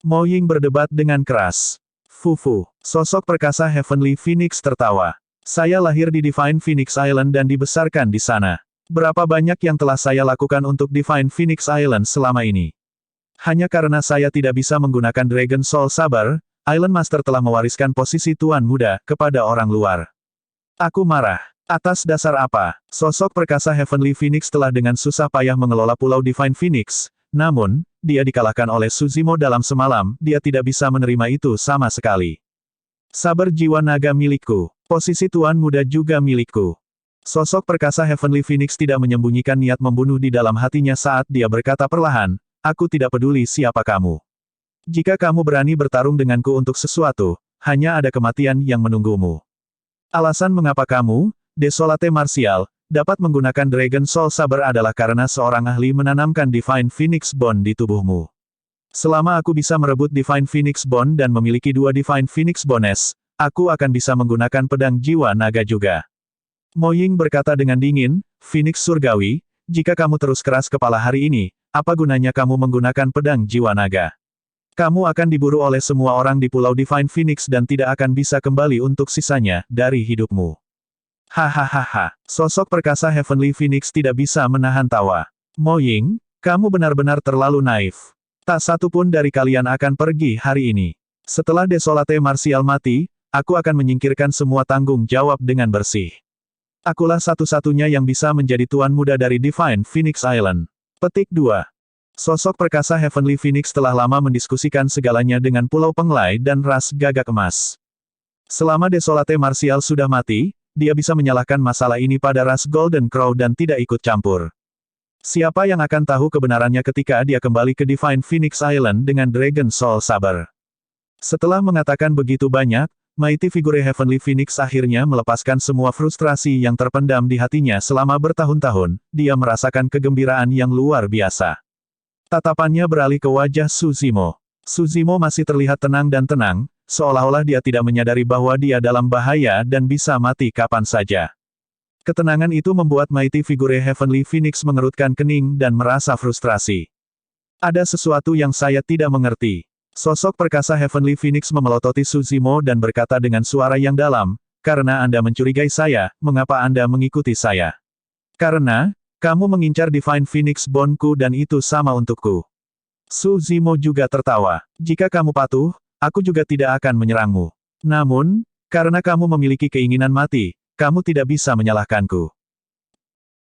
Mo Ying berdebat dengan keras. Fufu, sosok perkasa Heavenly Phoenix tertawa. Saya lahir di Divine Phoenix Island dan dibesarkan di sana. Berapa banyak yang telah saya lakukan untuk Divine Phoenix Island selama ini? Hanya karena saya tidak bisa menggunakan Dragon Soul Saber, Island Master telah mewariskan posisi Tuan Muda kepada orang luar. Aku marah. Atas dasar apa? Sosok perkasa Heavenly Phoenix telah dengan susah payah mengelola Pulau Divine Phoenix, namun, dia dikalahkan oleh Suzimo dalam semalam, dia tidak bisa menerima itu sama sekali. Saber jiwa naga milikku. Posisi Tuan Muda juga milikku. Sosok perkasa Heavenly Phoenix tidak menyembunyikan niat membunuh di dalam hatinya saat dia berkata perlahan, aku tidak peduli siapa kamu. Jika kamu berani bertarung denganku untuk sesuatu, hanya ada kematian yang menunggumu. Alasan mengapa kamu, Desolate Martial, dapat menggunakan Dragon Soul Saber adalah karena seorang ahli menanamkan Divine Phoenix Bond di tubuhmu. Selama aku bisa merebut Divine Phoenix Bond dan memiliki 2 Divine Phoenix Bonds, aku akan bisa menggunakan pedang jiwa naga juga. Mo Ying berkata dengan dingin, Phoenix Surgawi, jika kamu terus keras kepala hari ini, apa gunanya kamu menggunakan pedang jiwa naga? Kamu akan diburu oleh semua orang di Pulau Divine Phoenix dan tidak akan bisa kembali untuk sisanya dari hidupmu. Hahaha, sosok perkasa Heavenly Phoenix tidak bisa menahan tawa. Mo Ying, kamu benar-benar terlalu naif. Tak satu pun dari kalian akan pergi hari ini. Setelah Desolate Martial mati, aku akan menyingkirkan semua tanggung jawab dengan bersih. Akulah satu-satunya yang bisa menjadi Tuan Muda dari Divine Phoenix Island. Petik 2. Sosok perkasa Heavenly Phoenix telah lama mendiskusikan segalanya dengan Pulau Penglai dan ras Gagak Emas. Selama Desolate Martial sudah mati, dia bisa menyalahkan masalah ini pada ras Golden Crow dan tidak ikut campur. Siapa yang akan tahu kebenarannya ketika dia kembali ke Divine Phoenix Island dengan Dragon Soul Saber? Setelah mengatakan begitu banyak, Mighty Figure Heavenly Phoenix akhirnya melepaskan semua frustrasi yang terpendam di hatinya selama bertahun-tahun. Dia merasakan kegembiraan yang luar biasa. Tatapannya beralih ke wajah Suzimo. Suzimo masih terlihat tenang dan tenang, seolah-olah dia tidak menyadari bahwa dia dalam bahaya dan bisa mati kapan saja. Ketenangan itu membuat Mighty Figure Heavenly Phoenix mengerutkan kening dan merasa frustrasi. Ada sesuatu yang saya tidak mengerti. Sosok perkasa Heavenly Phoenix memelototi Suzimo dan berkata dengan suara yang dalam, "Karena Anda mencurigai saya, mengapa Anda mengikuti saya?" "Karena kamu mengincar Divine Phoenix Bone-ku dan itu sama untukku." Suzimo juga tertawa. "Jika kamu patuh, aku juga tidak akan menyerangmu. Namun, karena kamu memiliki keinginan mati, kamu tidak bisa menyalahkanku."